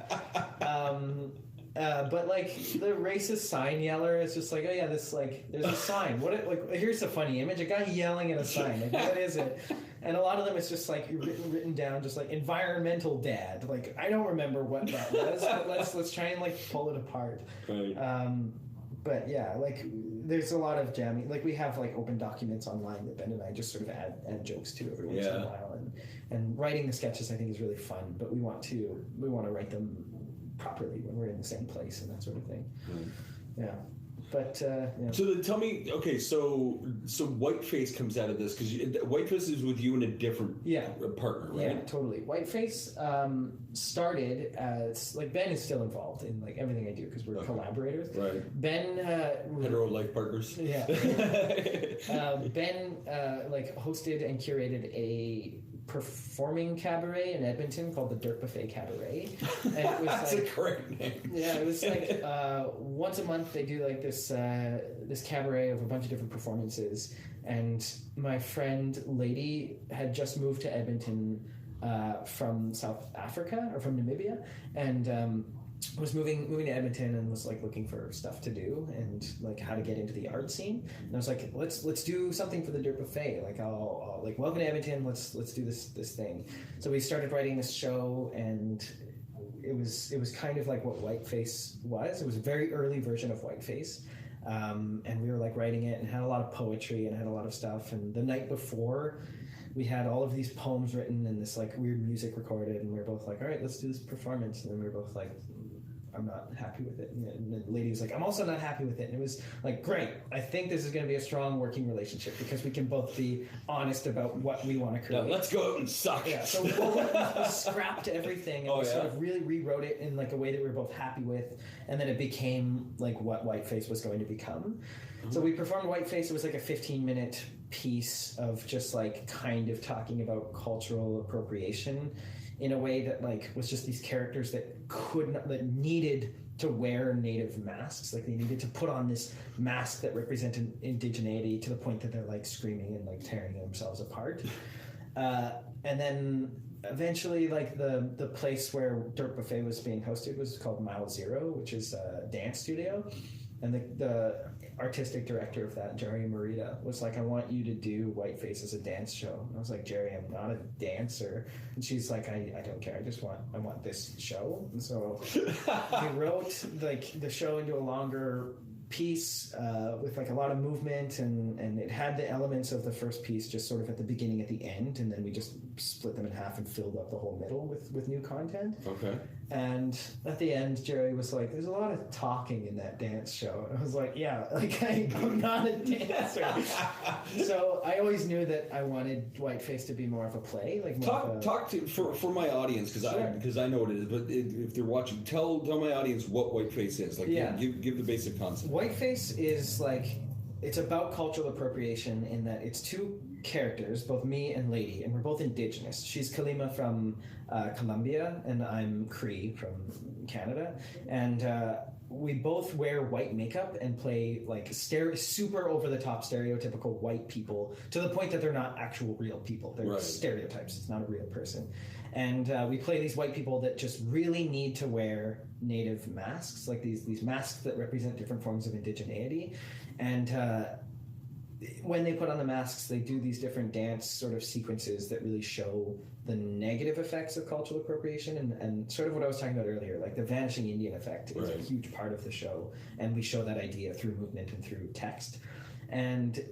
But like the racist sign yeller is just like, oh yeah, this like there's a sign. Here's a funny image, a guy yelling at a sign. Like, what is it? And a lot of them it's just like written down, just like environmental dad. Like I don't remember what that was, but let's try and like pull it apart. Right. But yeah, like there's a lot of jamming. Like we have like open documents online that Ben and I just sort of add jokes to every once in a while. And writing the sketches I think is really fun, but we want to write them properly when we're in the same place and that sort of thing. Yeah. But yeah. So then tell me, okay, so Whiteface comes out of this because Whiteface is with you and a different partner, right? Yeah, totally. Whiteface started as like Ben is still involved in like everything I do because we're collaborators. Right. Ben hetero life partners. Yeah. Ben like hosted and curated a performing cabaret in Edmonton called the Dirt Buffet Cabaret. And it was That's a great name. Yeah, it was like once a month they do like this cabaret of a bunch of different performances. And my friend Lady had just moved to Edmonton from South Africa or from Namibia, and was moving to Edmonton and was like looking for stuff to do and like how to get into the art scene. And I was like, let's do something for the Dirt Buffet. Like I'll like welcome to Edmonton. Let's do this thing. So we started writing this show, and it was kind of like what Whiteface was. It was a very early version of Whiteface. And we were like writing it and had a lot of poetry and had a lot of stuff. And the night before, we had all of these poems written and this like weird music recorded, and we were both like, all right, let's do this performance. And then we were both like, I'm not happy with it. And the lady was like, I'm also not happy with it. And it was like, great. I think this is going to be a strong working relationship because we can both be honest about what we want to create. Yeah, let's go out and suck. Yeah, so we scrapped everything and sort of really rewrote it in like a way that we were both happy with. And then it became like what Whiteface was going to become. Mm-hmm. So we performed Whiteface. It was like a 15-minute piece of just like kind of talking about cultural appropriation in a way that like was just these characters that needed to wear native masks. Like they needed to put on this mask that represented indigeneity to the point that they're like screaming and like tearing themselves apart. And then eventually like the place where Dirt Buffet was being hosted was called Mile Zero, which is a dance studio. And the artistic director of that, Jerry Morita, was like, I want you to do Whiteface as a dance show. And I was like, Jerry, I'm not a dancer. And she's like, I don't care. I want this show. And so we wrote like the show into a longer piece with like a lot of movement, and it had the elements of the first piece just sort of at the beginning, at the end, and then we just split them in half and filled up the whole middle with new content. Okay. And at the end, Jerry was like, there's a lot of talking in that dance show. And I was like, yeah, like I'm not a dancer. So I always knew that I wanted Whiteface to be more of a play. Like talk to for my audience, because I know what it is, but if they're watching, tell my audience what Whiteface is. Like, give the basic concept. Whiteface is like, it's about cultural appropriation in that it's two characters, both me and Lady, and we're both Indigenous. She's Kalima from Colombia, and I'm Cree from Canada. And we both wear white makeup and play like super over-the-top stereotypical white people to the point that they're not actual real people. They're stereotypes. It's not a real person. And we play these white people that just really need to wear native masks, like these masks that represent different forms of indigeneity. And when they put on the masks, they do these different dance sort of sequences that really show the negative effects of cultural appropriation and sort of what I was talking about earlier, like the vanishing Indian effect is a huge part of the show, and we show that idea through movement and through text. And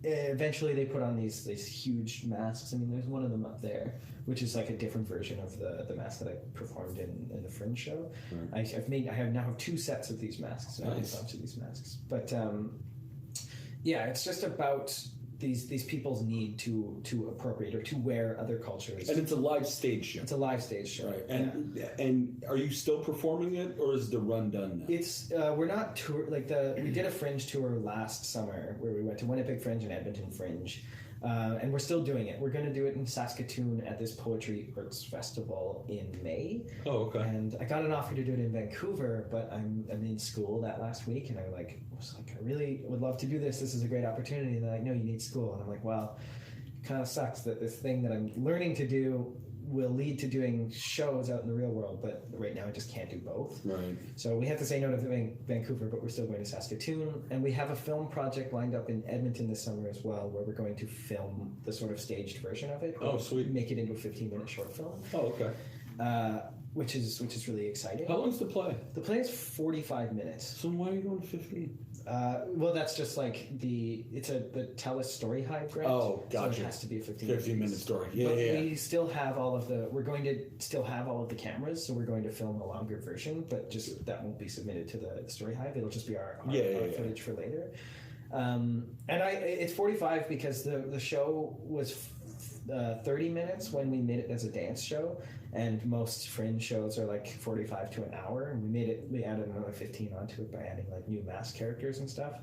eventually they put on these huge masks. I mean, there's one of them up there, which is like a different version of the mask that I performed in the Fringe show. Right. I now have 2 sets of these masks. So nice. I have a bunch of these masks. But yeah, it's just about these people's need to appropriate or to wear other cultures. And it's a live stage show. It's a live stage show, right? And are you still performing it, or is the run done now? It's we're not tour we did a Fringe tour last summer where we went to Winnipeg Fringe and Edmonton Fringe. And we're still doing it. We're going to do it in Saskatoon at this Poetry Arts Festival in May. Oh, okay. And I got an offer to do it in Vancouver, but I'm in school that last week, and I was like, I really would love to do this. This is a great opportunity. And they're like, no, you need school. And I'm like, well, it kind of sucks that this thing that I'm learning to do will lead to doing shows out in the real world, but right now I just can't do both. Right. So we have to say no to Vancouver, but we're still going to Saskatoon, and we have a film project lined up in Edmonton this summer as well, where we're going to film the sort of staged version of it. Oh, sweet! Make it into a 15-minute short film. Oh, okay. Which is really exciting. How long's the play? The play is 45 minutes. So why are you going to 15? Well, that's just like the TELUS Story Hive grant. Oh, gotcha. So it has to be a 15-minute story. Yeah, we still have we're going to still have all of the cameras, so we're going to film a longer version, but just that won't be submitted to the Story Hive. It'll just be our footage for later. And it's 45 because the show was 30 minutes when we made it as a dance show, and most Fringe shows are like 45 to an hour, and we added another 15 onto it by adding like new mask characters and stuff.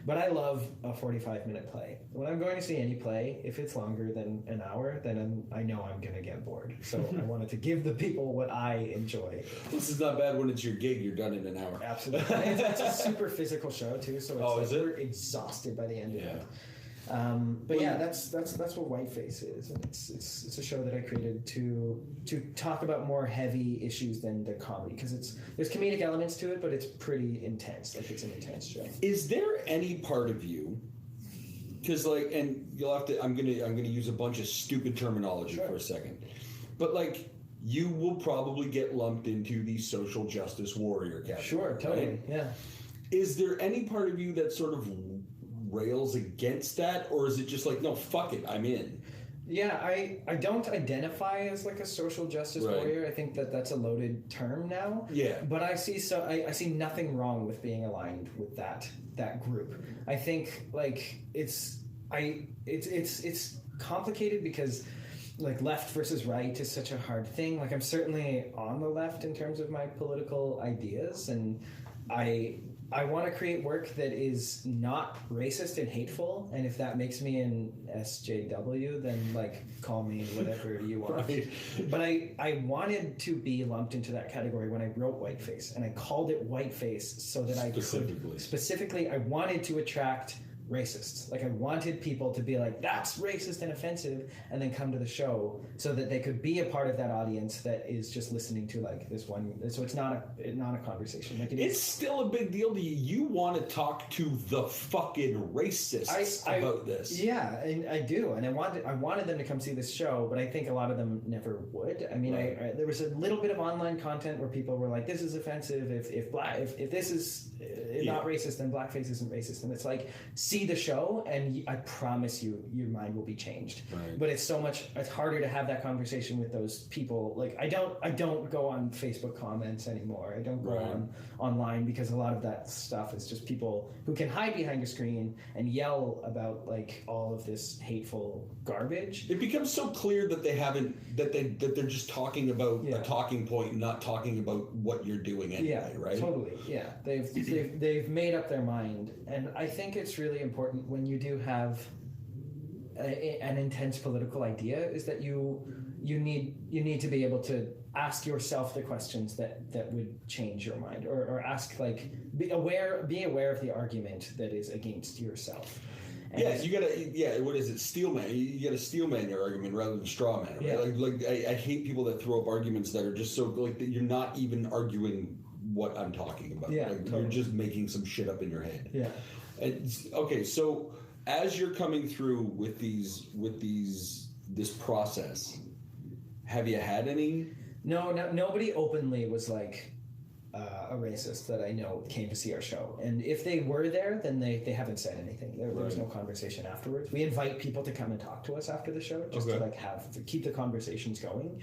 But I love a 45-minute play. When I'm going to see any play, if it's longer than an hour, then I know I'm going to get bored. So I wanted to give the people what I enjoy. This is not bad when it's your gig. You're done in an hour. Absolutely. It's a super physical show too, so we're exhausted by the end of it. But yeah, that's what Whiteface is, and it's a show that I created to talk about more heavy issues than the comedy, because there's comedic elements to it, but it's pretty intense. Like, it's an intense show. Is there any part of you, because and you'll have to, I'm gonna use a bunch of stupid terminology for a second, but you will probably get lumped into the social justice warrior category. Sure, totally, right? Yeah. Is there any part of you that sort of rails against that, or is it just like, no, fuck it, I'm in? Yeah, I don't identify as like a social justice warrior. I think that's a loaded term now. Yeah. But I see nothing wrong with being aligned with that group. I think it's complicated because left versus right is such a hard thing. I'm certainly on the left in terms of my political ideas, and I want to create work that is not racist and hateful, and if that makes me an SJW, then call me whatever you want. Right. But I wanted to be lumped into that category when I wrote Whiteface, and I called it Whiteface so that specifically I wanted to attract racists. I wanted people to be like, that's racist and offensive, and then come to the show so that they could be a part of that audience that is just listening to this one. So it's not a conversation. It's still a big deal to you. You want to talk to the fucking racists about this. Yeah, and I do, and I wanted them to come see this show, but I think a lot of them never would. I mean, there was a little bit of online content where people were like, this is offensive. If this is not racist, then blackface isn't racist, and it's see the show and I promise you your mind will be changed. Right. But it's harder to have that conversation with those people. I don't go on Facebook comments anymore. I don't go on online, because a lot of that stuff is just people who can hide behind a screen and yell about all of this hateful garbage. It becomes so clear that they're just talking about a talking point and not talking about what you're doing anyway, right? Totally. Yeah. They've made up their mind, and I think it's really important when you do have an intense political idea is that you need to be able to ask yourself the questions that would change your mind, or ask be aware of the argument that is against yourself. And you gotta, what is it, steelman? You gotta steelman your argument rather than straw man, right? Yeah. I hate people that throw up arguments that are just so that you're not even arguing what I'm talking about. Yeah, totally. You're just making some shit up in your head. Yeah. Okay, so as you're coming through with this process, have you had any? No, nobody openly was a racist that I know came to see our show. And if they were there, then they haven't said anything. There was no conversation afterwards. We invite people to come and talk to us after the show, just to keep the conversations going.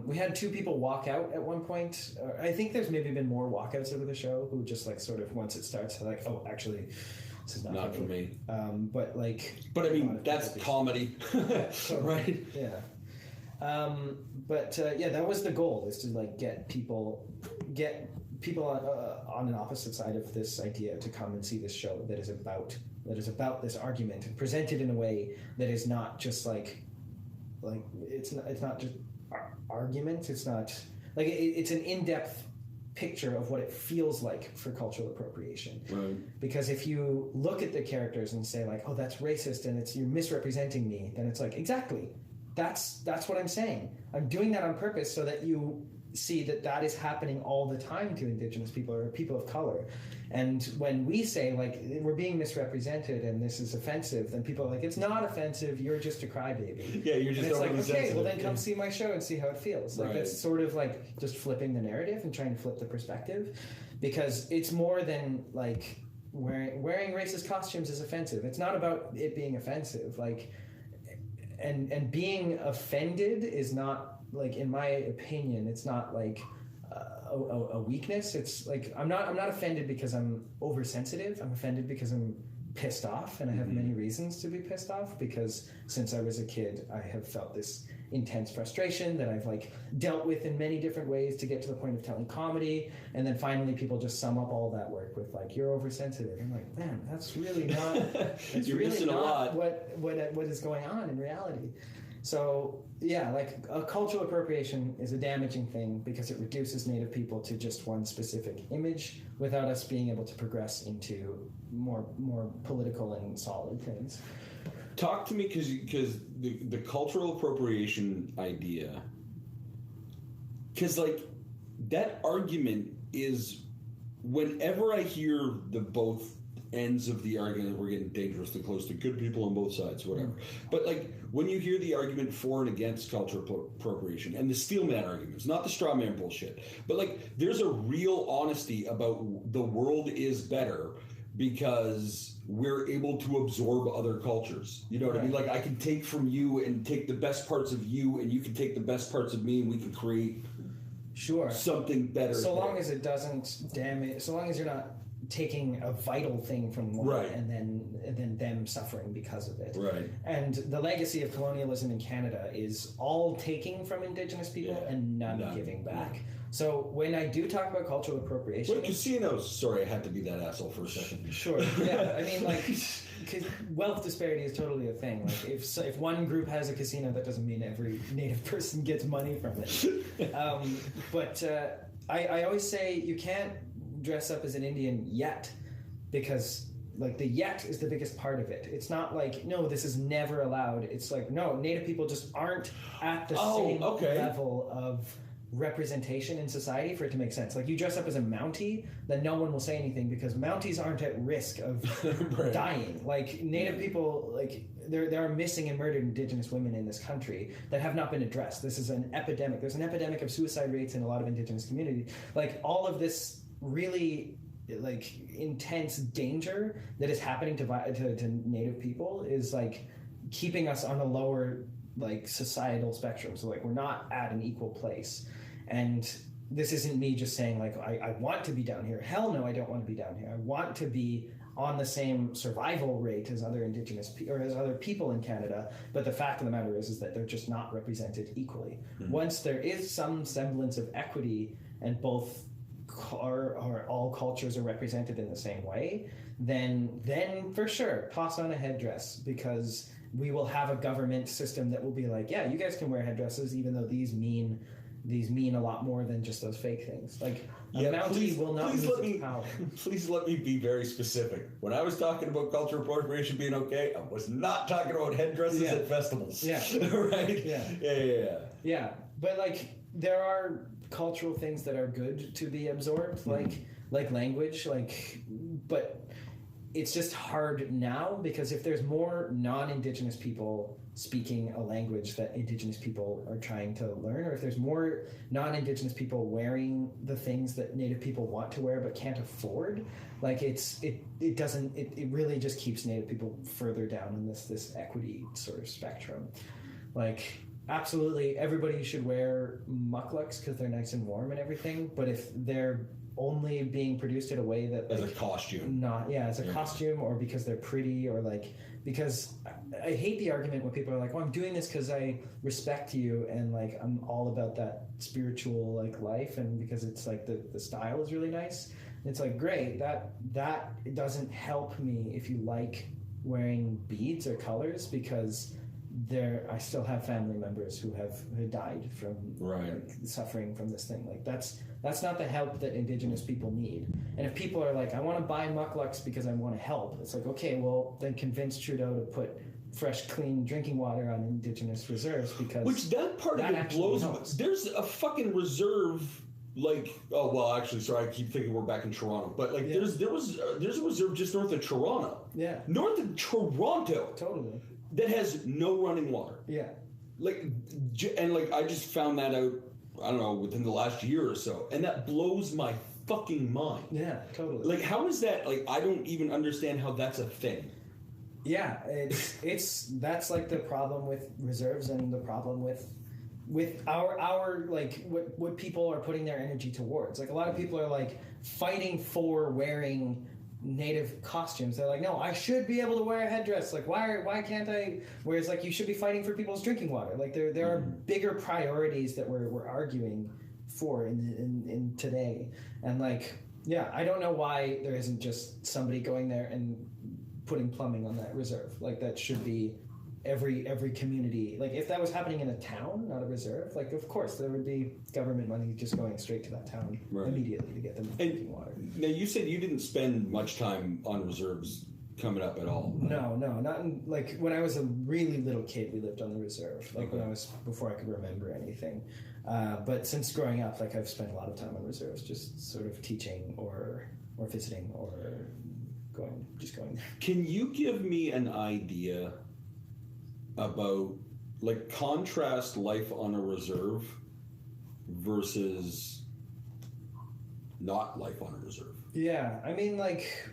We had 2 people walk out at one point. I think there's maybe been more walkouts over the show who just sort of once it starts, they're oh, actually, This is not for me. But I mean, that's comedy, right? Yeah. That was the goal, is to get people on an opposite side of this idea to come and see this show that is about this argument, and presented in a way that is not just it's not just argument. It's not it's an in-depth picture of what it feels like for cultural appropriation. Right. Because if you look at the characters and say oh, that's racist and you're misrepresenting me, then it's exactly. That's what I'm saying. I'm doing that on purpose so that you see that is happening all the time to Indigenous people or people of color. And when we say we're being misrepresented and this is offensive, then people are it's not offensive, you're just a crybaby. Yeah, you're just and it's okay, well then come see my show and see how it feels. That's sort of just flipping the narrative and trying to flip the perspective, because it's more than wearing racist costumes is offensive. It's not about it being offensive. And being offended is not, in my opinion, it's not a weakness. It's I'm not offended because I'm oversensitive. I'm offended because I'm pissed off, and I have many reasons to be pissed off, because since I was a kid, I have felt this intense frustration that I've dealt with in many different ways to get to the point of telling comedy, and then finally people just sum up all that work with you're oversensitive. I'm man, that's really not that's you're really missing not a lot. what is going on in reality. So yeah, a cultural appropriation is a damaging thing because it reduces Native people to just one specific image without us being able to progress into more political and solid things. Talk to me, because the cultural appropriation idea, because that argument is, whenever I hear the both ends of the argument, we're getting dangerously close to good people on both sides, whatever. But when you hear the argument for and against cultural appropriation, and the steel man arguments, not the straw man bullshit, but there's a real honesty about the world is better because we're able to absorb other cultures. You know what I mean? I can take from you and take the best parts of you, and you can take the best parts of me, and we can create something better. So long as it doesn't damage, so long as you're not taking a vital thing from one and then them suffering because of it. Right. And the legacy of colonialism in Canada is all taking from Indigenous people and none giving back. So when I do talk about cultural appropriation... Wait, casinos... Sorry, I had to be that asshole for a second. Sure, yeah. I mean, cause wealth disparity is totally a thing. If one group has a casino, that doesn't mean every Native person gets money from it. I always say you can't dress up as an Indian yet, because the yet is the biggest part of it. It's not no, this is never allowed. It's no, Native people just aren't at the same level of representation in society for it to make sense. You dress up as a Mountie, then no one will say anything because Mounties aren't at risk of dying. Native people, there are missing and murdered Indigenous women in this country that have not been addressed. This is an epidemic. There's an epidemic of suicide rates in a lot of Indigenous communities. All of this really intense danger that is happening to Native people is keeping us on a lower societal spectrum. So we're not at an equal place. And this isn't me just saying I want to be down here. Hell no, I don't want to be down here. I want to be on the same survival rate as other Indigenous or as other people in Canada. But the fact of the matter is that they're just not represented equally. Mm-hmm. Once there is some semblance of equity and both or all cultures are represented in the same way, then for sure toss on a headdress, because we will have a government system that will be yeah, you guys can wear headdresses, even though these mean a lot more than just those fake things. Mountie will not lose its power. Please let me be very specific. When I was talking about cultural appropriation being okay, I was not talking about headdresses at festivals. Yeah. Right? Yeah. Yeah. But there are cultural things that are good to be absorbed, like language, but it's just hard now, because if there's more non-Indigenous people speaking a language that Indigenous people are trying to learn, or if there's more non-Indigenous people wearing the things that Native people want to wear but can't afford, it really just keeps Native people further down in this equity sort of spectrum. Absolutely, everybody should wear mukluks because they're nice and warm and everything, but if they're only being produced in a way that as a costume, as a costume, or because they're pretty, or like, because I hate the argument when people are like, well, I'm doing this because I respect you and like I'm all about that spiritual like life, and because it's like the style is really nice. It's like, great, that doesn't help me if you like wearing beads or colors, because I still have family members who died from like, suffering from this thing. Like that's not the help that Indigenous people need. And if people are like, I want to buy mucklucks because I want to help, it's like, okay, well then convince Trudeau to put fresh, clean drinking water on Indigenous reserves, because which that part of it blows me. There's a fucking reserve. Like, oh well, actually, sorry, I keep thinking we're back in Toronto, but like, there's a reserve just north of Toronto. Yeah. North of Toronto. Totally. That has no running water. Yeah. Like, and like, I just found that out, I don't know, within the last year or so, and that blows my fucking mind. Yeah, totally. Like, how is that? Like, I don't even understand how that's a thing. Yeah, that's like the problem with reserves, and the problem with our like what people are putting their energy towards. Like, a lot of people are like fighting for wearing Native costumes. They're like, no, I should be able to wear a headdress. Like, why can't I? Whereas like, you should be fighting for people's drinking water. Like, there are bigger priorities that we're arguing for in today. And like, yeah, I don't know why there isn't just somebody going there and putting plumbing on that reserve. Like, that should be every community. Like, if that was happening in a town, not a reserve, like, of course there would be government money just going straight to that town immediately to get them drinking water. Now, you said you didn't spend much time on reserves coming up at all. No, not in, like, when I was a really little kid, we lived on the reserve, like when I was, before I could remember anything. But since growing up, like, I've spent a lot of time on reserves, just sort of teaching or visiting or going there. Can you give me an idea about, like, contrast life on a reserve versus not life on a reserve? Yeah, I mean, like,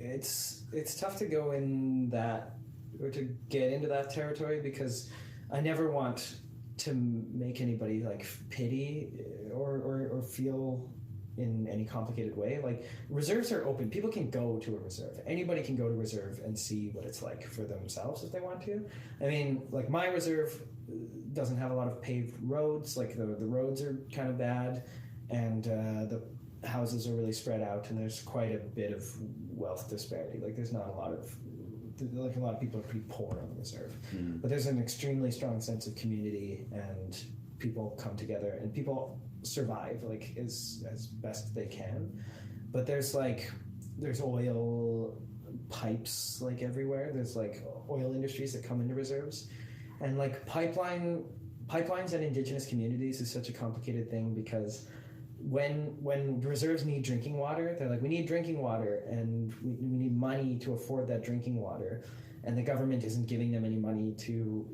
it's tough to go in that, or to get into that territory, because I never want to make anybody like pity or feel in any complicated way. Like, reserves are open. People can go to a reserve. Anybody can go to a reserve and see what it's like for themselves if they want to. I mean, like, my reserve doesn't have a lot of paved roads. Like, the roads are kind of bad, and the houses are really spread out, and there's quite a bit of wealth disparity. Like, there's not a lot of, like, a lot of people are pretty poor on the reserve. But there's an extremely strong sense of community, and people come together, and people survive, like, as best they can. But there's oil pipes, like, everywhere. There's like oil industries that come into reserves, and like pipelines and Indigenous communities is such a complicated thing, because when reserves need drinking water, they're like, we need drinking water, and we need money to afford that drinking water, and the government isn't giving them any money to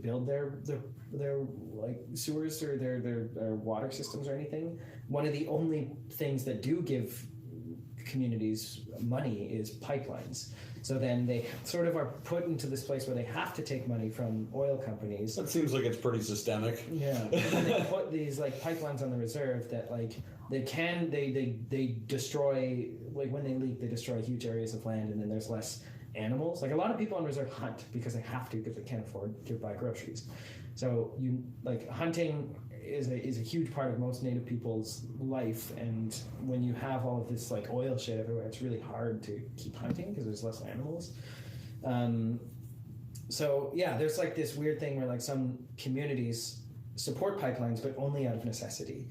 build their like sewers or their water systems or anything. One of the only things that do give communities money is pipelines. So then they sort of are put into this place where they have to take money from oil companies. That seems like it's pretty systemic. Yeah, and they put these like pipelines on the reserve that like they destroy, like, when they leak, they destroy huge areas of land, and then there's less animals. Like, a lot of people on reserve hunt because they have to, because they can't afford to buy groceries. So hunting is a huge part of most Native people's life, and when you have all of this like oil shit everywhere, it's really hard to keep hunting because there's less animals. So yeah, there's like this weird thing where like some communities support pipelines, but only out of necessity.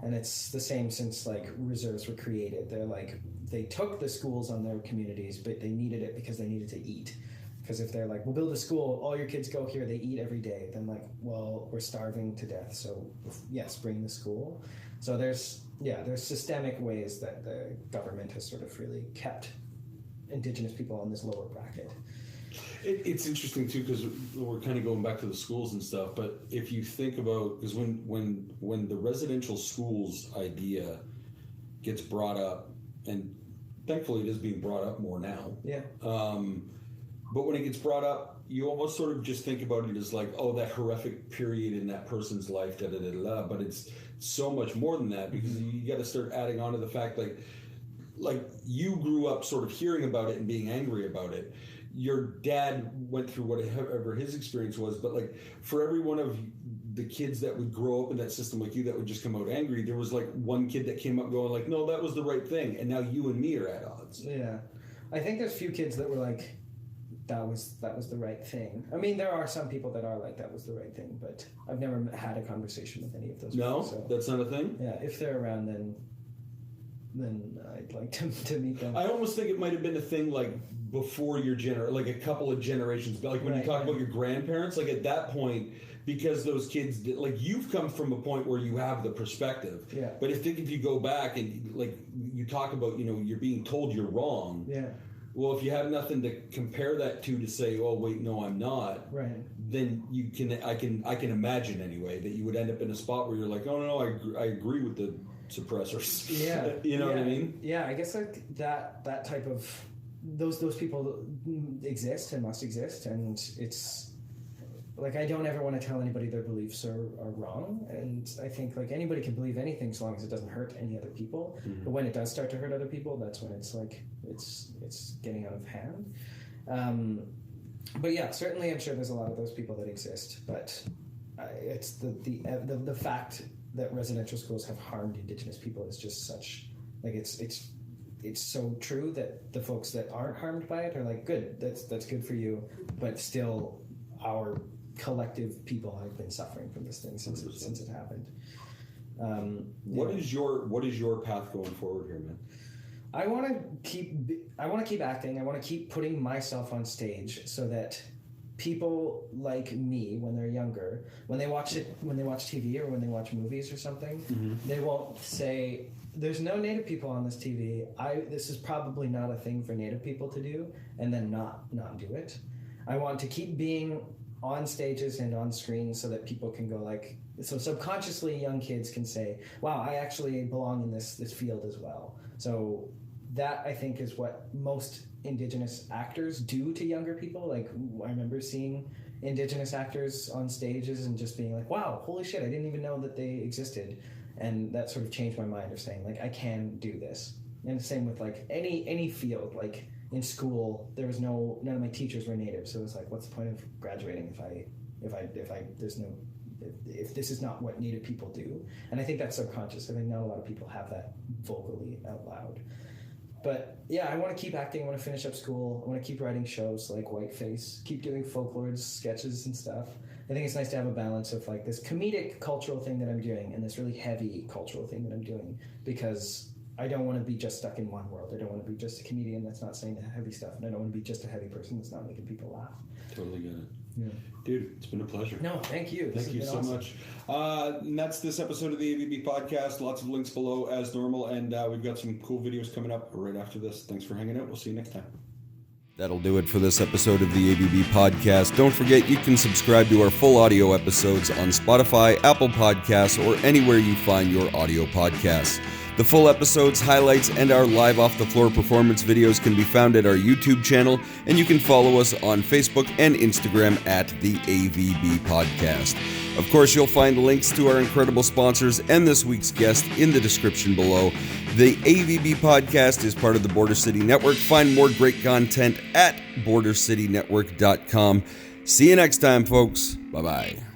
And it's the same since like reserves were created. They're like, they took the schools on their communities, but they needed it because they needed to eat. Because if they're like, we'll build a school, all your kids go here, they eat every day, then like, well, we're starving to death, so yes, bring the school. So there's systemic ways that the government has sort of really kept Indigenous people on this lower bracket. It's interesting too, because we're kind of going back to the schools and stuff, but if you think about, because when the residential schools idea gets brought up, and thankfully it is being brought up more now, But when it gets brought up, you almost sort of just think about it as like, oh, that horrific period in that person's life, da da da da. But it's so much more than that, because you got to start adding on to the fact, like you grew up sort of hearing about it and being angry about it. Your dad went through whatever his experience was, but like for every one of the kids that would grow up in that system like you that would just come out angry, there was like one kid that came up going like, no, that was the right thing, and now you and me are at odds. Yeah, I think there's few kids that were like, that was the right thing. I mean, there are some people that are like, that was the right thing, but I've never had a conversation with any of those people. So that's not a thing? Yeah, if they're around, then I'd like to meet them. I almost think it might have been a thing like before your like a couple of generations, but like when you talk about your grandparents, like at that point, because those kids did, like you've come from a point where you have the perspective. Yeah. But if you go back and like you talk about, you're being told you're wrong. Yeah. Well, if you have nothing to compare that to say, oh wait, no, I'm not. Right. Then I can imagine anyway that you would end up in a spot where you're like, oh no, I agree with the suppressors. Yeah. You know what I mean? Yeah, I guess like that type of those people exist and must exist, and it's like I don't ever want to tell anybody their beliefs are wrong, and I think like anybody can believe anything as long as it doesn't hurt any other people. Mm-hmm. But when it does start to hurt other people, that's when it's like it's getting out of hand. But yeah, certainly I'm sure there's a lot of those people that exist, but it's the fact that residential schools have harmed Indigenous people is just such like it's so true that the folks that aren't harmed by it are like, good, that's good for you, but still our collective people have been suffering from this thing since it happened. What is your path going forward here, man? I want to keep acting. I want to keep putting myself on stage so that people like me, when they're younger, when they watch TV or when they watch movies or something, mm-hmm. they won't say, there's no Native people on this TV. This is probably not a thing for Native people to do, and then not do it. I want to keep being on stages and on screens so that people can go like, so subconsciously young kids can say, wow, I actually belong in this field as well. So that I think is what most Indigenous actors do to younger people. Like I remember seeing Indigenous actors on stages and just being like, wow, holy shit, I didn't even know that they existed. And that sort of changed my mind of saying like, I can do this. And the same with like any field. Like in school, there was none of my teachers were Native, so it was like, what's the point of graduating if this is not what Native people do? And I think that's subconscious. I think not a lot of people have that vocally out loud. But yeah, I want to keep acting. I want to finish up school. I want to keep writing shows like Whiteface, keep doing Folk Lordz sketches and stuff. I think it's nice to have a balance of like this comedic cultural thing that I'm doing and this really heavy cultural thing that I'm doing, because I don't want to be just stuck in one world. I don't want to be just a comedian that's not saying the heavy stuff, and I don't want to be just a heavy person that's not making people laugh. Totally get it. Yeah. Dude, it's been a pleasure. No, thank you. Thank you so awesome. Much. And that's this episode of the AVB podcast. Lots of links below as normal, and we've got some cool videos coming up right after this. Thanks for hanging out. We'll see you next time. That'll do it for this episode of the AVB podcast. Don't forget you can subscribe to our full audio episodes on Spotify, Apple Podcasts, or anywhere you find your audio podcasts. The full episodes, highlights, and our live off-the-floor performance videos can be found at our YouTube channel, and you can follow us on Facebook and Instagram at the AVB Podcast. Of course, you'll find links to our incredible sponsors and this week's guest in the description below. The AVB Podcast is part of the Border City Network. Find more great content at bordercitynetwork.com. See you next time, folks. Bye-bye.